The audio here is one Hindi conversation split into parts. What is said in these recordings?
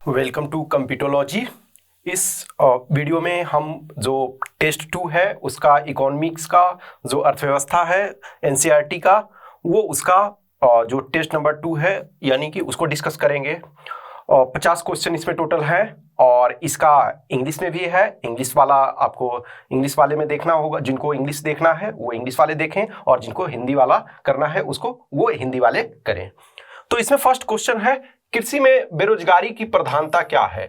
Welcome to कंप्यूटोलॉजी। इस वीडियो में हम जो टेस्ट 2 है उसका इकोनॉमिक्स का जो अर्थव्यवस्था है एनसीईआरटी का वो उसका जो टेस्ट नंबर 2 है यानी कि उसको डिस्कस करेंगे। 50 क्वेश्चन इसमें टोटल है और इसका इंग्लिश में भी है। इंग्लिश वाला आपको इंग्लिश वाले में देखना होगा, जिनको इंग्लिश देखना है वो इंग्लिश वाले देखें और जिनको हिंदी वाला करना है उसको वो हिंदी वाले करें। तो इसमें फर्स्ट क्वेश्चन है, कृषि में बेरोजगारी की प्रधानता क्या है।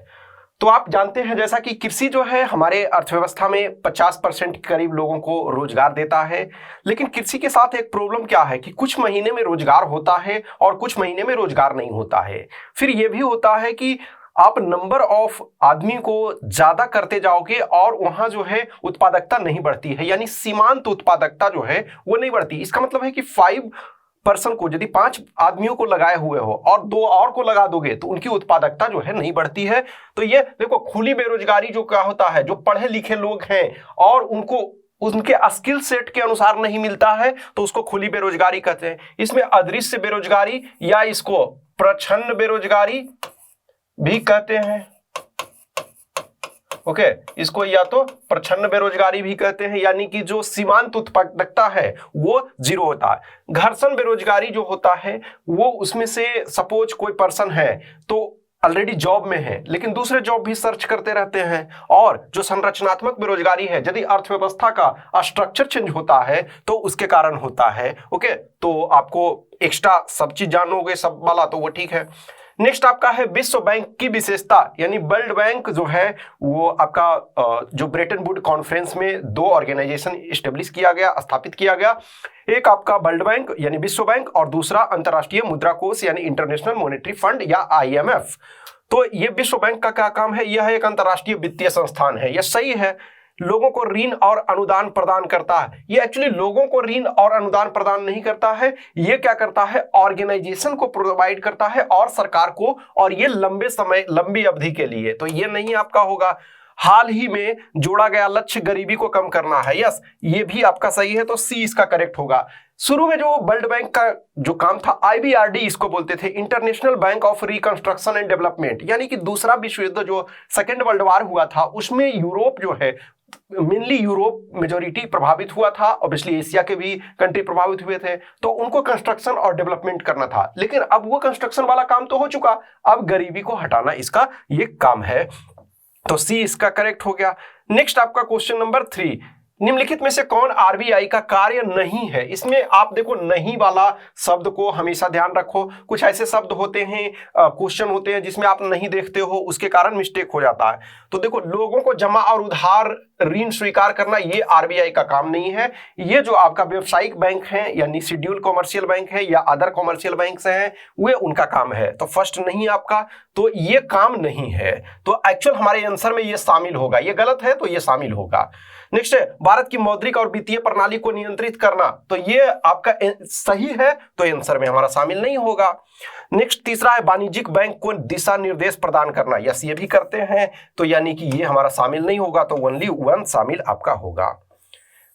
तो आप जानते हैं जैसा कि कृषि जो है हमारे अर्थव्यवस्था में 50% के करीब लोगों को रोजगार देता है, लेकिन कृषि के साथ एक प्रॉब्लम क्या है कि कुछ महीने में रोजगार होता है और कुछ महीने में रोजगार नहीं होता है। फिर यह भी होता है कि आप नंबर ऑफ आदमी को ज्यादा करते जाओगे और वहां जो है उत्पादकता नहीं बढ़ती है, यानी सीमांत उत्पादकता जो है वो नहीं बढ़ती। इसका मतलब है कि 5% को यदि 5 आदमियों को लगाए हुए हो और 2 और को लगा दोगे तो उनकी उत्पादकता जो है नहीं बढ़ती है। तो ये देखो, खुली बेरोजगारी जो क्या होता है, जो पढ़े लिखे लोग हैं और उनको उनके स्किल सेट के अनुसार नहीं मिलता है तो उसको खुली बेरोजगारी कहते हैं। इसमें अदृश्य बेरोजगारी या इसको प्रच्छन्न बेरोजगारी भी कहते हैं। ओके, इसको या तो प्रच्छन्न बेरोजगारी भी कहते हैं, यानी कि जो सीमांत उत्पादकता है वो जीरो होता है। घर्षण बेरोजगारी जो होता है वो उसमें से सपोज कोई पर्सन है तो ऑलरेडी जॉब में है लेकिन दूसरे जॉब भी सर्च करते रहते हैं। और जो संरचनात्मक बेरोजगारी है, यदि अर्थव्यवस्था का स्ट्रक्चर चेंज होता है तो उसके कारण होता है। ओके, तो आपको एक्स्ट्रा सब चीज जानोगे सब वाला तो वो ठीक है। नेक्स्ट आपका है विश्व बैंक की विशेषता, यानी वर्ल्ड बैंक जो है वो आपका जो ब्रेटन वुड कॉन्फ्रेंस में 2 ऑर्गेनाइजेशन स्टेब्लिश किया गया, स्थापित किया गया। एक आपका वर्ल्ड बैंक यानी विश्व बैंक और दूसरा अंतरराष्ट्रीय मुद्रा कोष यानी इंटरनेशनल मॉनेटरी फंड या IMF। तो ये विश्व बैंक का क्या काम है, यह एक अंतरराष्ट्रीय वित्तीय संस्थान है। यह सही है, लोगों को ऋण और अनुदान प्रदान करता है। ये एक्चुअली लोगों को ऋण और अनुदान प्रदान नहीं करता है, ये क्या करता है, ऑर्गेनाइजेशन को प्रोवाइड करता है और सरकार को, और ये लंबे समय लंबी अवधि के लिए। तो ये नहीं आपका होगा। हाल ही में जोड़ा गया लक्ष्य गरीबी को कम करना है, यस ये भी आपका सही है, तो सी इसका करेक्ट होगा। शुरू में जो वर्ल्ड बैंक का जो काम था IBRD इसको बोलते थे, international bank of reconstruction and development, यानी कि दूसरा विश्व युद्ध जो सेकेंड वर्ल्ड वार हुआ था उसमें यूरोप जो है मेनली यूरोप मेजोरिटी प्रभावित हुआ था, ऑब्वियसली एशिया के भी कंट्री प्रभावित हुए थे, तो उनको कंस्ट्रक्शन और डेवलपमेंट करना था। लेकिन अब वो कंस्ट्रक्शन वाला काम तो हो चुका, अब गरीबी को हटाना इसका ये काम है, तो सी इसका करेक्ट हो गया। नेक्स्ट आपका क्वेश्चन नंबर 3, निम्नलिखित में से कौन RBI का कार्य नहीं है। इसमें आप देखो नहीं वाला शब्द को हमेशा ध्यान रखो। कुछ ऐसे शब्द होते हैं, क्वेश्चन होते हैं जिसमें आप नहीं देखते हो, उसके कारण मिस्टेक हो जाता है। तो देखो, लोगों को जमा और उधार ऋण स्वीकार करना ये RBI का काम नहीं है। ये जो आपका व्यावसायिक बैंक है यानी शेड्यूल कॉमर्शियल बैंक है या अदर कॉमर्शियल बैंक हैं वे उनका काम है। तो फर्स्ट नहीं आपका, तो ये काम नहीं है। तो एक्चुअल हमारे आंसर में ये शामिल होगा, ये गलत है तो ये शामिल होगा। नेक्स्ट है भारत की मौद्रिक और वित्तीय प्रणाली को नियंत्रित करना, तो ये आपका सही है तो आंसर में हमारा शामिल नहीं होगा। नेक्स्ट तीसरा है वाणिज्यिक बैंक को दिशा निर्देश प्रदान करना, यस ये भी करते हैं, तो यानी कि ये हमारा शामिल नहीं होगा, तो ओनली 1 शामिल आपका होगा।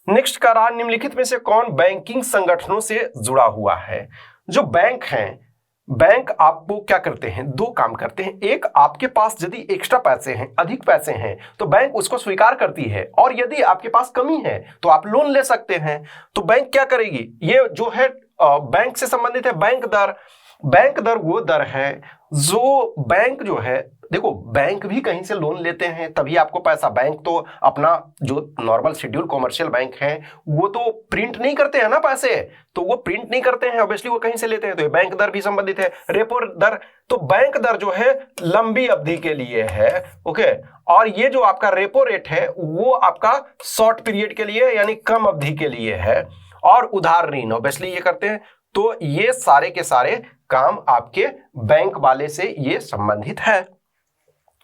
नेक्स्ट का रहा, निम्नलिखित में से कौन बैंकिंग संगठनों से जुड़ा हुआ है। जो बैंक हैं, बैंक आपको क्या करते हैं, 2 काम करते हैं। एक, आपके पास यदि एक्स्ट्रा पैसे हैं, अधिक पैसे हैं तो बैंक उसको स्वीकार करती है, और यदि आपके पास कमी है तो आप लोन ले सकते हैं। तो बैंक क्या करेगी, ये जो है बैंक से संबंधित है बैंक दर। बैंक दर वो दर है जो बैंक जो है, देखो बैंक भी कहीं से लोन लेते हैं तभी आपको पैसा, बैंक तो अपना जो नॉर्मल शेड्यूल कॉमर्शियल बैंक है वो तो प्रिंट नहीं करते हैं ना पैसे, तो वो प्रिंट नहीं करते हैं, ऑब्वियसली वो कहीं से लेते हैं, तो ये बैंक दर भी संबंधित है। रेपो दर, तो बैंक दर जो है लंबी अवधि के लिए है, ओके, और ये जो आपका रेपो रेट है वो आपका शॉर्ट पीरियड के लिए यानी कम अवधि के लिए है, और उधार ऋण ऑब्वियसली ये करते हैं। तो ये सारे के सारे काम आपके बैंक वाले से ये संबंधित है।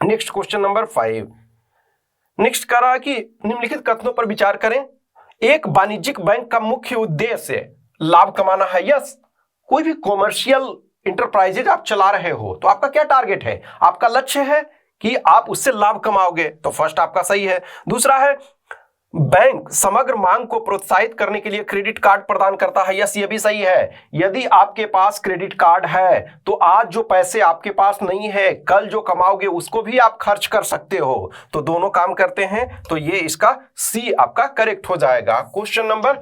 नेक्स्ट क्वेश्चन नंबर 5, नेक्स्ट करा कि निम्नलिखित कथनों पर विचार करें। एक वाणिज्यिक बैंक का मुख्य उद्देश्य लाभ कमाना है, यस कोई भी कॉमर्शियल इंटरप्राइजेज आप चला रहे हो तो आपका क्या टारगेट है, आपका लक्ष्य है कि आप उससे लाभ कमाओगे, तो फर्स्ट आपका सही है। दूसरा है बैंक समग्र मांग को प्रोत्साहित करने के लिए क्रेडिट कार्ड प्रदान करता है। यस, ये भी सही है। यदि आपके पास क्रेडिट कार्ड है तो आज जो पैसे आपके पास नहीं है, कल जो कमाओगे उसको भी आप खर्च कर सकते हो, तो दोनों काम करते हैं। तो ये इसका सी आपका करेक्ट हो जाएगा। क्वेश्चन नंबर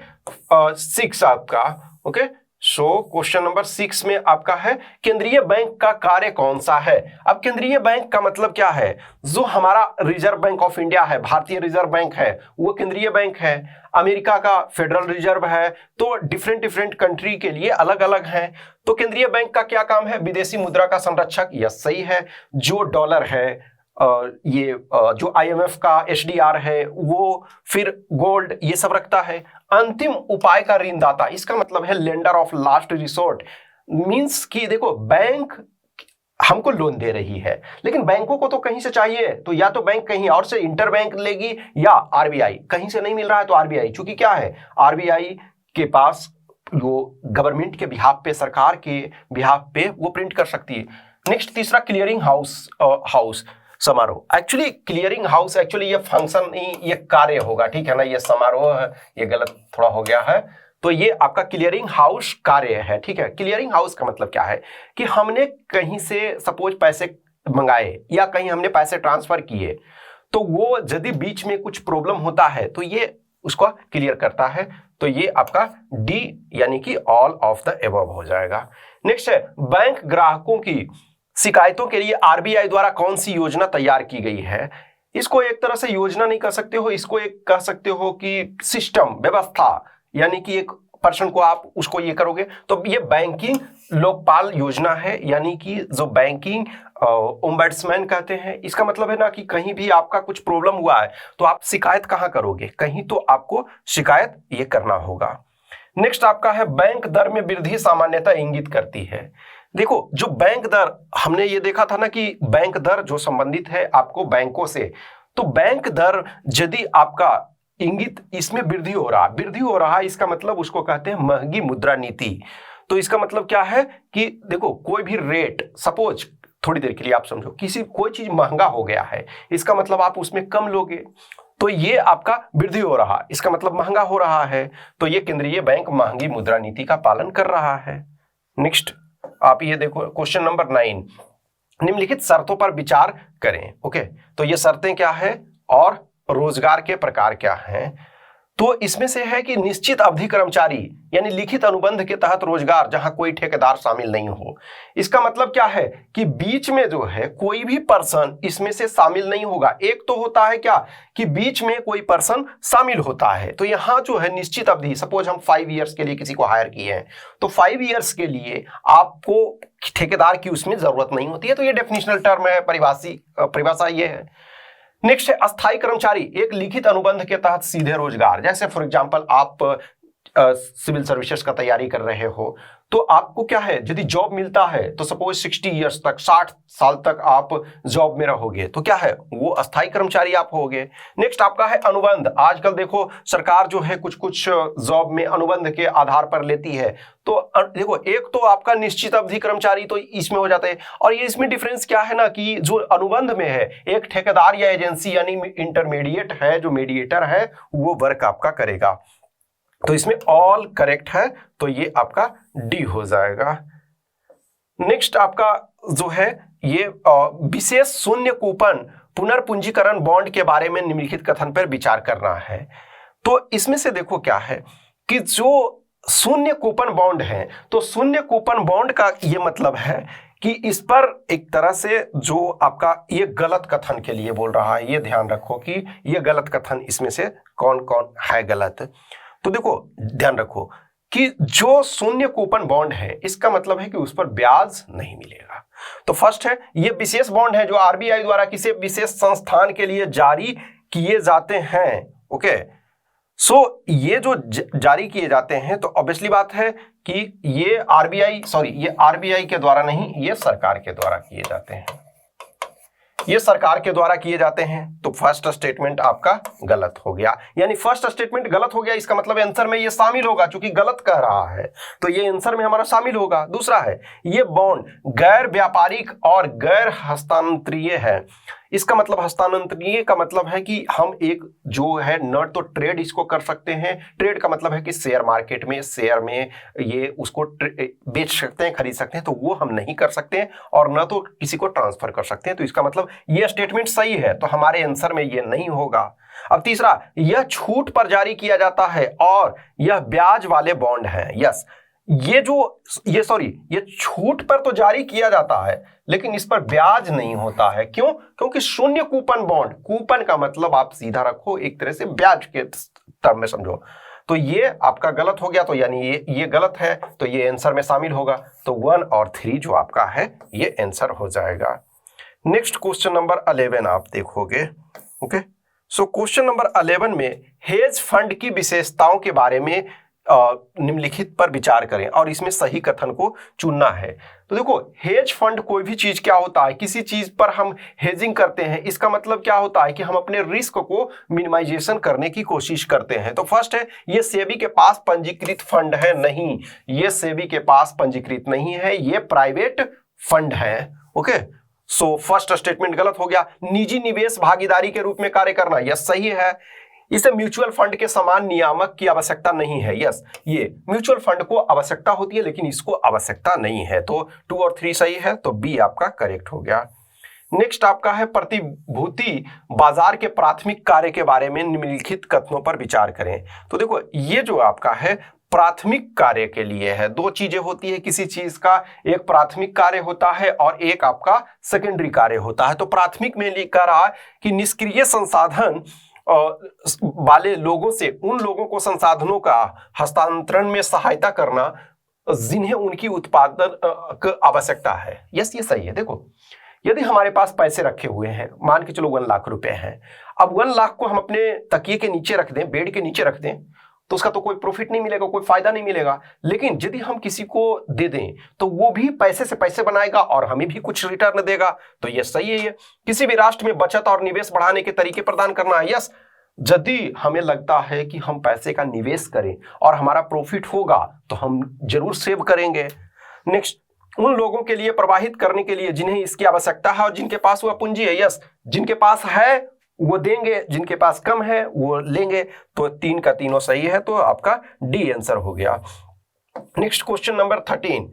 6 आपका, ओके। सो क्वेश्चन नंबर 6 में आपका है केंद्रीय बैंक का कार्य कौन सा है। अब केंद्रीय बैंक का मतलब क्या है? जो हमारा रिजर्व बैंक ऑफ इंडिया है, भारतीय रिजर्व बैंक है, वो केंद्रीय बैंक है। अमेरिका का फेडरल रिजर्व है, तो डिफरेंट कंट्री के लिए अलग अलग है। तो केंद्रीय बैंक का क्या काम है? विदेशी मुद्रा का संरक्षक। यस, सही है। जो डॉलर है, ये जो IMF का SDR है, वो फिर गोल्ड, ये सब रखता है। अंतिम उपाय का ऋणदाता, इसका मतलब है lender of last resort. Means कि देखो, बैंक हमको लोन दे रही है, लेकिन बैंकों को तो कहीं से चाहिए, तो या तो बैंक कहीं और से इंटर बैंक लेगी, या RBI कहीं से नहीं मिल रहा है तो RBI, चूंकि क्या है, RBI के पास वो गवर्नमेंट के बिहाफ पे, सरकार के बिहाफ पे वो प्रिंट कर सकती है। नेक्स्ट तीसरा, क्लियरिंग हाउस समारोह। एक्चुअली क्लियरिंग हाउस एक्चुअली ये फंक्शन नहीं, ये कार्य होगा, ठीक है ना। ये समारोह है, ये गलत थोड़ा हो गया है। तो ये आपका क्लियरिंग हाउस कार्य है, ठीक है। क्लियरिंग हाउस का मतलब क्या है कि हमने कहीं से सपोज पैसे मंगाए या कहीं हमने पैसे ट्रांसफर किए, तो वो यदि बीच में कुछ प्रॉब्लम होता है तो ये उसको क्लियर करता है। तो ये आपका डी यानी कि ऑल ऑफ द एबव हो जाएगा। नेक्स्ट है, बैंक ग्राहकों की शिकायतों के लिए RBI द्वारा कौन सी योजना तैयार की गई है। इसको एक तरह से योजना नहीं कह सकते हो, इसको एक कह सकते हो कि सिस्टम, व्यवस्था, यानी कि एक पर्सन को आप उसको ये करोगे। तो ये बैंकिंग लोकपाल योजना है, यानी कि जो बैंकिंग ओम्बड्समैन कहते हैं। इसका मतलब है ना कि कहीं भी आपका कुछ प्रॉब्लम हुआ है तो आप शिकायत कहाँ करोगे? कहीं तो आपको शिकायत ये करना होगा। नेक्स्ट आपका है, बैंक दर में वृद्धि सामान्यतः इंगित करती है। देखो, जो बैंक दर, हमने ये देखा था ना कि बैंक दर जो संबंधित है आपको बैंकों से, तो बैंक दर यदि आपका इंगित, इसमें वृद्धि हो रहा है, इसका मतलब उसको कहते हैं महंगी मुद्रा नीति। तो इसका मतलब क्या है कि देखो, कोई भी रेट, सपोज थोड़ी देर के लिए आप समझो, कोई चीज महंगा हो गया है, इसका मतलब आप उसमें कम लोगे, तो ये आपका वृद्धि हो रहा है, इसका मतलब महंगा हो रहा है। तो ये केंद्रीय बैंक महंगी मुद्रा नीति का पालन कर रहा है। नेक्स्ट आप ये देखो, क्वेश्चन नंबर 9, निम्नलिखित शर्तों पर विचार करें। ओके, तो ये शर्तें क्या है और रोजगार के प्रकार क्या हैं। तो इसमें से है कि निश्चित अवधि कर्मचारी, यानी लिखित अनुबंध के तहत रोजगार जहां कोई ठेकेदार शामिल नहीं हो। इसका मतलब क्या है कि बीच में जो है कोई भी पर्सन इसमें से शामिल नहीं होगा। एक तो होता है क्या कि बीच में कोई पर्सन शामिल होता है, तो यहां जो है निश्चित अवधि, सपोज हम 5 ईयर्स के लिए किसी को हायर किए हैं, तो 5 ईयर्स के लिए आपको ठेकेदार की उसमें जरूरत नहीं होती है। तो ये डेफिनेशनल टर्म है, परिभाषा ये है। नेक्स्ट है, अस्थायी कर्मचारी, एक लिखित अनुबंध के तहत सीधे रोजगार, जैसे फॉर एग्जांपल आप सिविल सर्विसेज का तैयारी कर रहे हो, तो आपको क्या है, यदि जॉब मिलता है तो सपोज 60 ईयर्स तक, 60 साल तक आप जॉब में रहोगे, तो क्या है, वो अस्थायी कर्मचारी आप होगे। नेक्स्ट आपका है अनुबंध। आजकल देखो सरकार जो है कुछ कुछ जॉब में अनुबंध के आधार पर लेती है। तो देखो, एक तो आपका निश्चित अवधि कर्मचारी तो इसमें हो जाते हैं, और ये इसमें डिफरेंस क्या है ना कि जो अनुबंध में है, एक ठेकेदार या एजेंसी यानी इंटरमीडिएट है, जो मीडिएटर है, वो वर्क आपका करेगा। तो इसमें ऑल करेक्ट है, तो ये आपका डी हो जाएगा। नेक्स्ट आपका जो है ये विशेष शून्य कूपन पुनर्पूंजीकरण बॉन्ड के बारे में निम्नलिखित कथन पर विचार करना है। तो इसमें से देखो क्या है कि जो शून्य कूपन बॉन्ड है, तो शून्य कूपन बॉन्ड का ये मतलब है कि इस पर एक तरह से जो आपका ये गलत कथन के लिए बोल रहा है, ये ध्यान रखो कि ये गलत कथन इसमें से कौन कौन है गलत। तो देखो ध्यान रखो कि जो शून्य कूपन बॉन्ड है, इसका मतलब है कि उस पर ब्याज नहीं मिलेगा। तो फर्स्ट है, ये विशेष बॉन्ड है जो RBI द्वारा किसी विशेष संस्थान के लिए जारी किए जाते हैं। ओके, सो ये जो जारी किए जाते हैं, तो ऑब्वियसली बात है कि ये RBI के द्वारा नहीं, ये सरकार के द्वारा किए जाते हैं, ये सरकार के द्वारा किए जाते हैं। तो फर्स्ट स्टेटमेंट आपका गलत हो गया, यानी फर्स्ट स्टेटमेंट गलत हो गया, इसका मतलब आंसर में ये शामिल होगा, क्योंकि गलत कह रहा है तो ये आंसर में हमारा शामिल होगा। दूसरा है, ये बॉन्ड गैर व्यापारिक और गैर हस्तांतरणीय है। इसका मतलब हस्तांतरणीय का मतलब है कि हम एक जो है न तो ट्रेड इसको कर सकते हैं, ट्रेड का मतलब है कि शेयर मार्केट में शेयर में ये उसको बेच सकते हैं, खरीद सकते हैं, तो वो हम नहीं कर सकते हैं, और न तो किसी को ट्रांसफर कर सकते हैं। तो इसका मतलब ये स्टेटमेंट सही है, तो हमारे आंसर में ये नहीं होगा। अब तीसरा, यह छूट पर जारी किया जाता है और यह ब्याज वाले बॉन्ड हैं। यस, ये छूट पर तो जारी किया जाता है लेकिन इस पर ब्याज नहीं होता है। क्यों? क्योंकि शून्य कूपन बॉन्ड, कूपन का मतलब आप सीधा रखो, एक तरह से ब्याज के टर्म में समझो, तो ये आपका गलत हो गया, तो यानी ये गलत है, तो ये आंसर में शामिल होगा। तो 1 और 3 जो आपका है ये आंसर हो जाएगा। नेक्स्ट क्वेश्चन नंबर 11 आप देखोगे। ओके, सो क्वेश्चन नंबर 11 में हेज फंड की विशेषताओं के बारे में निम्नलिखित पर विचार करें और इसमें सही कथन को चुनना है। तो देखो, हेज फंड कोई भी चीज क्या होता है, किसी चीज पर हम हेजिंग करते हैं, इसका मतलब क्या होता है कि हम अपने रिस्क को मिनिमाइजेशन करने की कोशिश करते हैं। तो फर्स्ट है, ये सेबी के पास पंजीकृत फंड है, नहीं, ये सेबी के पास पंजीकृत नहीं है, ये प्राइवेट फंड है। ओके, सो फर्स्ट स्टेटमेंट गलत हो गया। निजी निवेश भागीदारी के रूप में कार्य करना, यह सही है। इसे म्यूचुअल फंड के समान नियामक की आवश्यकता नहीं है। यस, ये म्यूचुअल फंड को आवश्यकता होती है लेकिन इसको आवश्यकता नहीं है। तो 2 और 3 सही है, तो बी आपका करेक्ट हो गया। नेक्स्ट आपका है प्रतिभूति बाजार के प्राथमिक कार्य के बारे में निम्नलिखित कथनों पर विचार करें। तो देखो, ये जो आपका है प्राथमिक कार्य के लिए है। दो चीजें होती है किसी चीज का, एक प्राथमिक कार्य होता है और एक आपका सेकेंडरी कार्य होता है। तो प्राथमिक में लिखा रहा कि निष्क्रिय संसाधन वाले लोगों से उन लोगों को संसाधनों का हस्तांतरण में सहायता करना जिन्हें उनकी उत्पादन की आवश्यकता है। यस, ये सही है। देखो, यदि हमारे पास पैसे रखे हुए हैं, मान के चलो 1 लाख रुपए हैं, अब 1 लाख को हम अपने तकिए के नीचे रख दें, बेड के नीचे रख दें, तो उसका तो कोई प्रॉफिट नहीं मिलेगा, कोई फायदा नहीं मिलेगा। लेकिन यदि हम किसी को दे दें तो वो भी पैसे से पैसे बनाएगा और हमें भी कुछ रिटर्न देगा, तो ये सही है। ये किसी भी राष्ट्र में बचत और निवेश बढ़ाने के तरीके प्रदान करना है। यस, यदि हमें लगता है कि हम पैसे का निवेश करें और हमारा प्रॉफिट होगा तो हम जरूर सेव करेंगे। नेक्स्ट, उन लोगों के लिए प्रवाहित करने के लिए जिन्हें इसकी आवश्यकता है और जिनके पास वह पूंजी है। यस, जिनके पास है वो देंगे, जिनके पास कम है वो लेंगे। तो 3 का तीनों सही है, तो आपका डी आंसर हो गया। नेक्स्ट क्वेश्चन नंबर 13,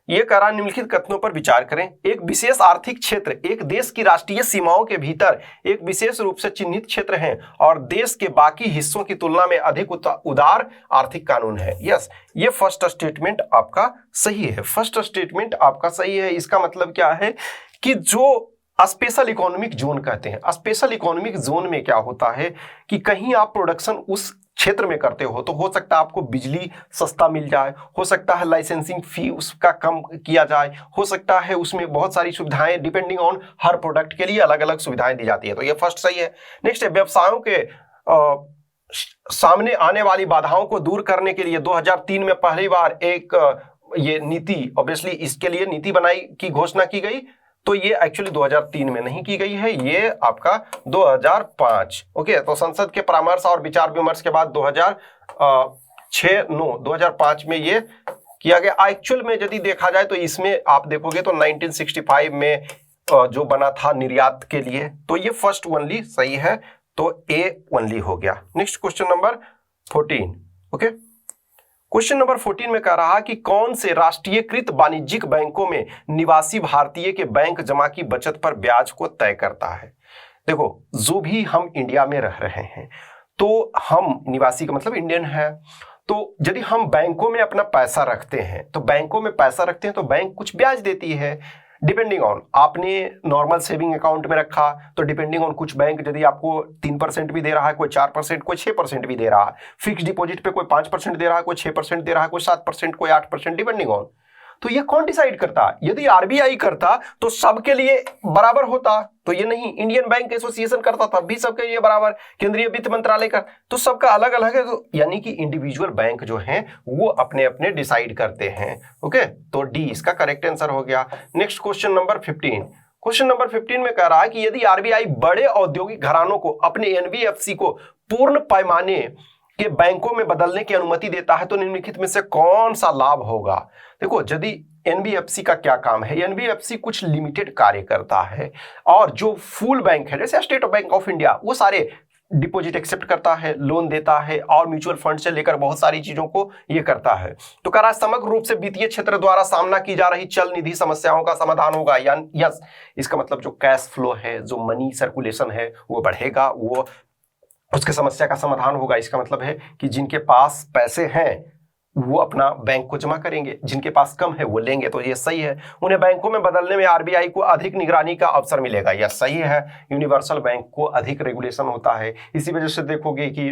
ये कह रहा निम्नलिखित कथनों पर विचार करें। एक विशेष आर्थिक क्षेत्र एक देश की राष्ट्रीय सीमाओं के भीतर एक विशेष रूप से चिन्हित क्षेत्र है और देश के बाकी हिस्सों की तुलना में अधिक उदार आर्थिक कानून है। यस, ये फर्स्ट स्टेटमेंट आपका सही है। फर्स्ट स्टेटमेंट आपका सही है। इसका मतलब क्या है कि जो स्पेशल इकोनॉमिक जोन कहते हैं, स्पेशल इकोनॉमिक जोन में क्या होता है कि कहीं आप प्रोडक्शन उस क्षेत्र में करते हो तो हो सकता है आपको बिजली सस्ता मिल जाए, हो सकता है लाइसेंसिंग फी उसका कम किया जाए, हो सकता है उसमें बहुत सारी सुविधाएं डिपेंडिंग ऑन हर प्रोडक्ट के लिए अलग अलग सुविधाएं दी जाती है। तो ये फर्स्ट सही है। नेक्स्ट है, व्यवसायों के सामने आने वाली बाधाओं को दूर करने के लिए 2003 में पहली बार एक ये नीति, ऑब्वियसली इसके लिए नीति बनाई की घोषणा की गई। तो ये एक्चुअली 2003 में नहीं की गई है, ये आपका 2005। ओके, तो संसद के परामर्श और विचार विमर्श के बाद 2005 में ये किया गया। एक्चुअल में यदि देखा जाए तो इसमें आप देखोगे तो 1965 में जो बना था निर्यात के लिए, तो ये फर्स्ट ओनली सही है, तो ए ओनली हो गया। Next question number 14। Okay, question number 14 में कह रहा कि कौन से राष्ट्रीयकृत वाणिज्यिक बैंकों में निवासी भारतीय के बैंक जमा की बचत पर ब्याज को तय करता है। देखो, जो भी हम इंडिया में रह रहे हैं तो हम निवासी का मतलब इंडियन है, तो यदि हम बैंकों में अपना पैसा रखते हैं तो बैंकों में पैसा रखते हैं तो बैंक कुछ ब्याज देती है डिपेंडिंग ऑन, आपने नॉर्मल सेविंग अकाउंट में रखा तो डिपेंडिंग ऑन कुछ बैंक यदि आपको 3% भी दे रहा है, कोई 4%, कोई 6% भी दे रहा है। फिक्स डिपॉजिट पे कोई 5% दे रहा है, कोई 6% दे रहा है, कोई 7%, कोई 8%, डिपेंडिंग ऑन। तो ये कौन डिसाइड करता है? यदि आरबीआई करता तो सबके लिए बराबर होता, तो ये नहीं। इंडियन बैंक एसोसिएशन करता तब भी सबके लिए बराबर, केंद्रीय वित्त मंत्रालय का, तो सबका अलग अलग है। तो यानी कि इंडिविजुअल बैंक जो हैं वो अपने अपने डिसाइड करते हैं। ओके, तो डी इसका करेक्ट आंसर हो गया। Next question number 15। Question number 15 में कह रहा है कि यदि आरबीआई बड़े औद्योगिक घरानों को अपने एनबीएफसी को पूर्ण पैमाने के बैंकों में बदलने की अनुमति देता है तो निम्नलिखित में से कौन सा लाभ होगा? देखो, यदि एनबीएफसी का क्या काम है, एनबीएफसी कुछ लिमिटेड कार्य करता है और जो फुल बैंक है जैसे स्टेट बैंक ऑफ इंडिया वो सारे डिपॉजिट एक्सेप्ट करता है, लोन देता है और म्यूचुअल फंड से लेकर बहुत सारी चीजों को ये करता है। तो कह रहा है समग्र रूप से वित्तीय क्षेत्र द्वारा सामना की जा रही चल निधि समस्याओं का समाधान होगा। यस, इसका मतलब जो कैश फ्लो है, जो मनी सर्कुलेशन है वो बढ़ेगा, वो उसके समस्या का समाधान होगा। इसका मतलब है कि जिनके पास पैसे हैं वो अपना बैंक को जमा करेंगे, जिनके पास कम है वो लेंगे, तो ये सही है। उन्हें बैंकों में बदलने में आरबीआई को अधिक निगरानी का अवसर मिलेगा, यह सही है। यूनिवर्सल बैंक को अधिक रेगुलेशन होता है, इसी वजह से देखोगे कि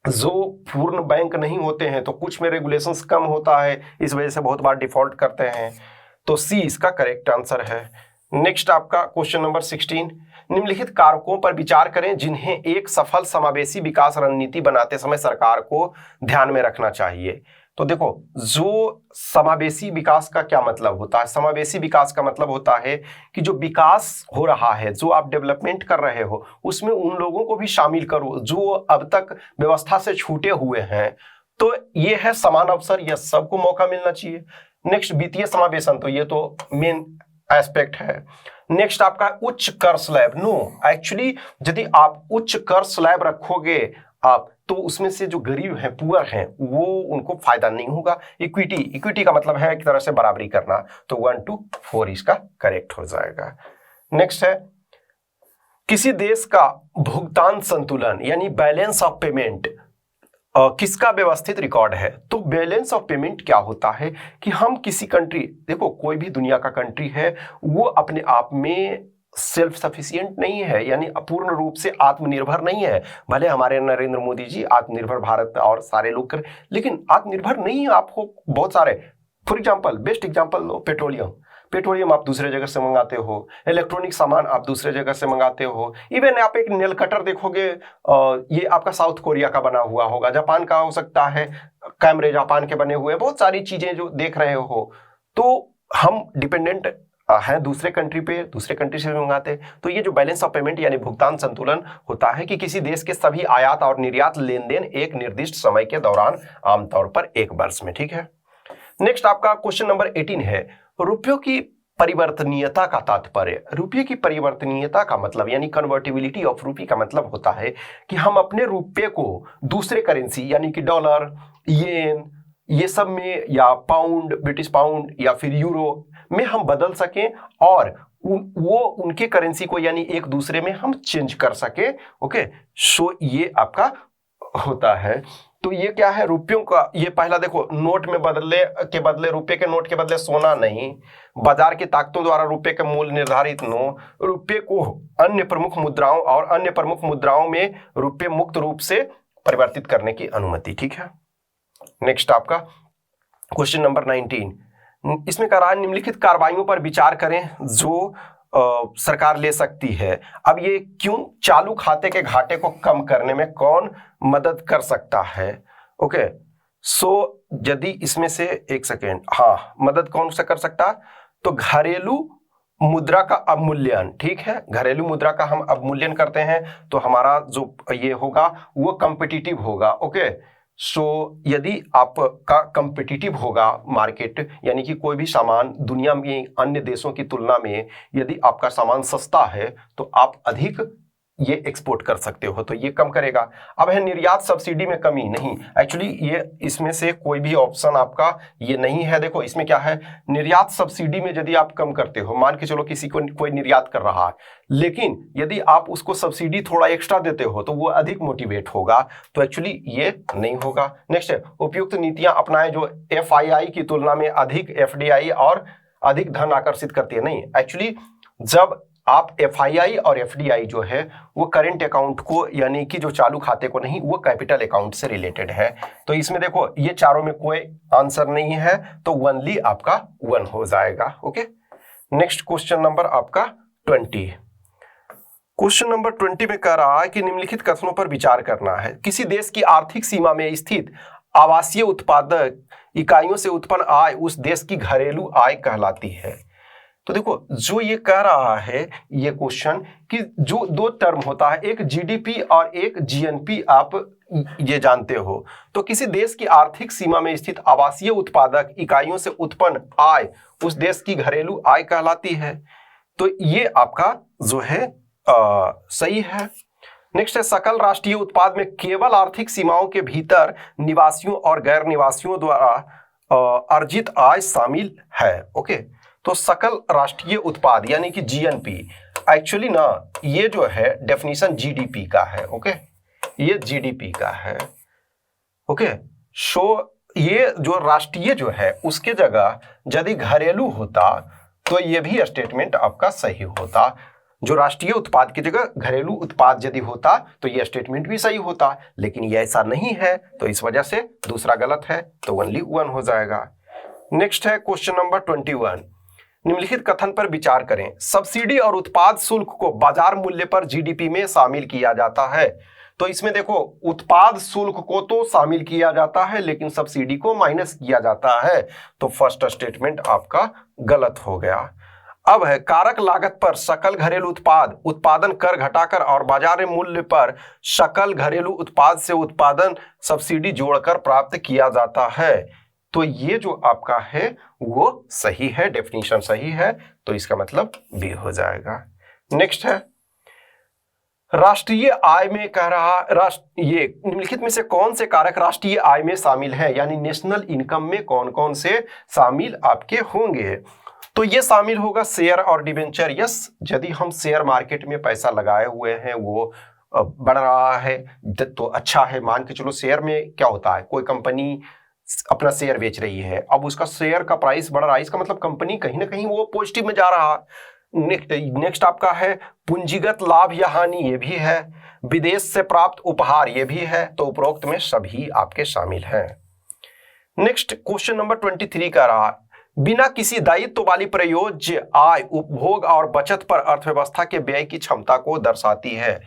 जो पूर्ण बैंक नहीं होते हैं तो कुछ में रेगुलेशंस कम होता है, इस वजह से बहुत बार डिफॉल्ट करते हैं। तो सी इसका करेक्ट आंसर है। नेक्स्ट आपका क्वेश्चन नंबर 16, निम्नलिखित कारकों पर विचार करें जिन्हें एक सफल समावेशी विकास रणनीति बनाते समय सरकार को ध्यान में रखना चाहिए। तो देखो, जो समावेशी विकास का क्या मतलब होता है? समावेशी विकास का मतलब होता है कि जो विकास हो रहा है, जो आप डेवलपमेंट कर रहे हो, उसमें उन लोगों को भी शामिल करो जो अब तक व्यवस्था से छूटे हुए हैं। तो ये है समान अवसर, यह सबको मौका मिलना चाहिए। नेक्स्ट वित्तीय समावेशन, तो ये तो मेन एस्पेक्ट है। नेक्स्ट आपका उच्च कर स्लैब। नो, एक्चुअली यदि आप उच्च कर स्लैब रखोगे आप, तो उसमें से जो गरीब हैं, पुअर हैं, वो उनको फायदा नहीं होगा। इक्विटी का मतलब है एक तरह से बराबरी करना, तो 1 to 4 इसका करेक्ट हो जाएगा। नेक्स्ट है किसी देश का भुगतान संतुलन यानी बैलेंस ऑफ पेमेंट किसका व्यवस्थित रिकॉर्ड है? तो बैलेंस ऑफ पेमेंट क्या होता है कि हम किसी कंट्री, देखो कोई भी दुनिया का कंट्री है, वो अपने आप में सेल्फ सफिशिएंट नहीं है, यानी अपूर्ण रूप से आत्मनिर्भर नहीं है। भले हमारे नरेंद्र मोदी जी आत्मनिर्भर भारत और सारे लोग कर, लेकिन आत्मनिर्भर नहीं है। आपको बहुत सारे, for example, best example low, petroleum आप दूसरे जगह से मंगाते हो, इलेक्ट्रॉनिक सामान आप दूसरे जगह से मंगाते हो। इवन आप एक नेल कटर देखोगे, ये आपका साउथ कोरिया का बना हुआ होगा, जापान का हो सकता है, कैमरे जापान के बने हुए, बहुत सारी चीजें जो देख रहे हो। तो हम डिपेंडेंट हैं दूसरे कंट्री पे, दूसरे कंट्री से मंगाते हैं। तो ये जो बैलेंस ऑफ पेमेंट यानी भुगतान संतुलन होता है कि किसी देश के सभी आयात और निर्यात लेन देन एक निर्दिष्ट समय के दौरान, आमतौर पर 1 वर्ष में। ठीक है। नेक्स्ट आपका क्वेश्चन नंबर 18 है रुपयों की परिवर्तनीयता का तात्पर्य। रुपये की परिवर्तनीयता का मतलब यानी कन्वर्टिबिलिटी ऑफ रुपी का मतलब होता है कि हम अपने रुपये को दूसरे करेंसी यानी कि डॉलर, येन, ये सब में, या पाउंड, ब्रिटिश पाउंड या फिर यूरो में हम बदल सकें और वो उनके करेंसी को यानी एक दूसरे में हम चेंज कर सके। ओके, सो ये आपका होता है। तो ये क्या है रुपयों का, ये पहला देखो, नोट में बदले के बदले, रुपये के नोट के बदले सोना नहीं, बाजार की ताकतों द्वारा रुपये के मूल्य निर्धारित नो, रुपये को अन्य प्रमुख मुद्राओं और अन्य प्रमुख मुद्राओं में रुपये मुक्त रूप से परिवर्तित करने की अनुमति। ठीक है। नेक्स्ट आपका क्वेश्चन नंबर 19, इसमें कह रहा है निम्नलिखित कार्रवाइयों पर विचार करें जो सरकार ले सकती है। अब ये क्यों चालू खाते के घाटे को कम करने में कौन मदद कर सकता है? ओके, सो यदि इसमें से एक सेकेंड, हाँ, मदद कौन सा कर सकता? तो घरेलू मुद्रा का अवमूल्यन। ठीक है, घरेलू मुद्रा का हम अवमूल्यन करते हैं तो हमारा जो ये होगा वो कंपिटिटिव होगा। ओके, सो यदि आपका कंपिटिटिव होगा मार्केट, यानी कि कोई भी सामान दुनिया में अन्य देशों की तुलना में यदि आपका सामान सस्ता है तो आप अधिक ये एक्सपोर्ट कर सकते हो, तो ये कम करेगा। अब है निर्यात सब्सिडी में कमी। नहीं, एक्चुअली ये इसमें से कोई भी ऑप्शन आपका ये नहीं है। देखो इसमें क्या है, निर्यात सब्सिडी में यदि आप कम करते हो, मान के चलो किसी को कोई निर्यात कर रहा है, लेकिन यदि आप उसको सब्सिडी थोड़ा एक्स्ट्रा देते हो तो वो अधिक मोटिवेट होगा, तो एक्चुअली ये नहीं होगा। नेक्स्ट है उपयुक्त नीतियां अपनाएं जो FII की तुलना में अधिक FDI और अधिक धन आकर्षित करती है। नहीं, एक्चुअली जब आप FII और FDI जो है वो करेंट अकाउंट को यानी कि जो चालू खाते को नहीं, वो कैपिटल अकाउंट से रिलेटेड है। तो इसमें देखो ये चारों में कोई आंसर नहीं है, तो ओनली आपका 1 हो जाएगा। ओके, नेक्स्ट क्वेश्चन नंबर आपका 20। क्वेश्चन नंबर 20 में कह रहा है कि निम्नलिखित कथनों पर विचार करना है। किसी देश की आर्थिक सीमा में स्थित आवासीय उत्पादक इकाइयों से उत्पन्न आय उस देश की घरेलू आय कहलाती है। तो देखो जो ये कह रहा है ये क्वेश्चन कि जो 2 टर्म होता है, एक GDP और एक GNP आप ये जानते हो। तो किसी देश की आर्थिक सीमा में स्थित आवासीय उत्पादक इकाइयों से उत्पन्न आय उस देश की घरेलू आय कहलाती है। तो ये आपका जो है सही है। नेक्स्ट है, सकल राष्ट्रीय उत्पाद में केवल आर्थिक सीमाओं के भीतर निवासियों और गैर निवासियों द्वारा अर्जित आय शामिल है। ओके, तो सकल राष्ट्रीय उत्पाद यानी कि जीएनपी, एक्चुअली ना ये जो है डेफिनेशन जीडीपी का है। ओके, ये जीडीपी का है। ओके, सो ये जो राष्ट्रीय जो है उसके जगह यदि घरेलू होता तो ये भी स्टेटमेंट आपका सही होता। जो राष्ट्रीय उत्पाद की जगह घरेलू उत्पाद यदि होता तो ये स्टेटमेंट भी सही होता, लेकिन ये ऐसा नहीं है तो इस वजह से दूसरा गलत है, तो ओनली 1 हो जाएगा। नेक्स्ट है क्वेश्चन नंबर 21, निम्नलिखित कथन पर विचार करें। सब्सिडी और उत्पाद शुल्क को बाजार मूल्य पर जीडीपी में शामिल किया जाता है। तो इसमें देखो, उत्पाद शुल्क को तो शामिल किया जाता है लेकिन सब्सिडी को माइनस किया जाता है, तो फर्स्ट स्टेटमेंट आपका गलत हो गया। अब है, कारक लागत पर सकल घरेलू उत्पाद उत्पादन कर घटाकर और बाजार मूल्य पर सकल घरेलू उत्पाद से उत्पादन सब्सिडी जोड़कर प्राप्त किया जाता है। तो ये जो आपका है वो सही है, डेफिनेशन सही है, तो इसका मतलब बी हो जाएगा। नेक्स्ट है, राष्ट्रीय आय में कह रहा ये निम्नलिखित में से कौन से कारक राष्ट्रीय आय में शामिल है, यानी नेशनल इनकम में कौन कौन से शामिल आपके होंगे। तो ये शामिल होगा शेयर और डिबेंचर। यस, यदि हम शेयर मार्केट में पैसा लगाए हुए हैं वो बढ़ रहा है तो अच्छा है। मान के चलो, शेयर में क्या होता है, कोई कंपनी अपना शेयर बेच रही है, अब उसका शेयर का प्राइस बढ़ रहा है, इसका मतलब कंपनी कहीं ना कहीं वो पॉजिटिव में जा रहा है। नेक्स्ट आपका है पूंजीगत लाभ या हानि, ये भी है। विदेश से प्राप्त उपहार, ये भी है। तो उपरोक्त में सभी आपके शामिल हैं। नेक्स्ट क्वेश्चन नंबर 23 का रहा, बिना किसी दायित्व वाली प्रयोज्य आय उपभोग और बचत पर अर्थव्यवस्था के व्यय की क्षमता को दर्शाती है।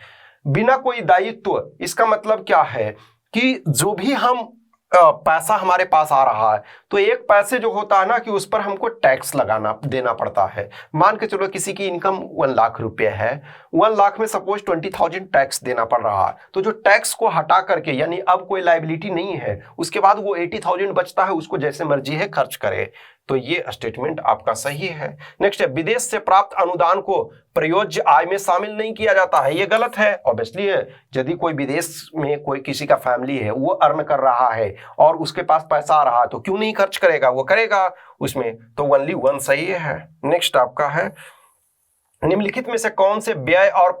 बिना कोई दायित्व, इसका मतलब क्या है कि जो भी हम पैसा हमारे पास आ रहा है तो एक पैसे जो होता है ना कि उस पर हमको टैक्स देना पड़ता है। मान के चलो किसी की इनकम 1 लाख रुपए है, 1 लाख में सपोज 20,000 टैक्स देना पड़ रहा है, तो जो टैक्स को हटा करके यानी अब कोई लायबिलिटी नहीं है, उसके बाद वो 80,000 बचता है, उसको जैसे मर्जी है खर्च करे। तो ये स्टेटमेंट आपका सही है। नेक्स्ट है, विदेश से प्राप्त अनुदान को प्रयोज्य आय में शामिल नहीं किया जाता है, ये गलत है। ऑब्वियसली है, यदि कोई विदेश में कोई किसी का फैमिली है वो अर्न कर रहा है और उसके पास पैसा आ रहा है तो क्यों नहीं खर्च करेगा, वो करेगा उसमें, तो ओनली 1 सही है। नेक्स्ट आपका है, निम्नलिखित में से कौन से व्यय और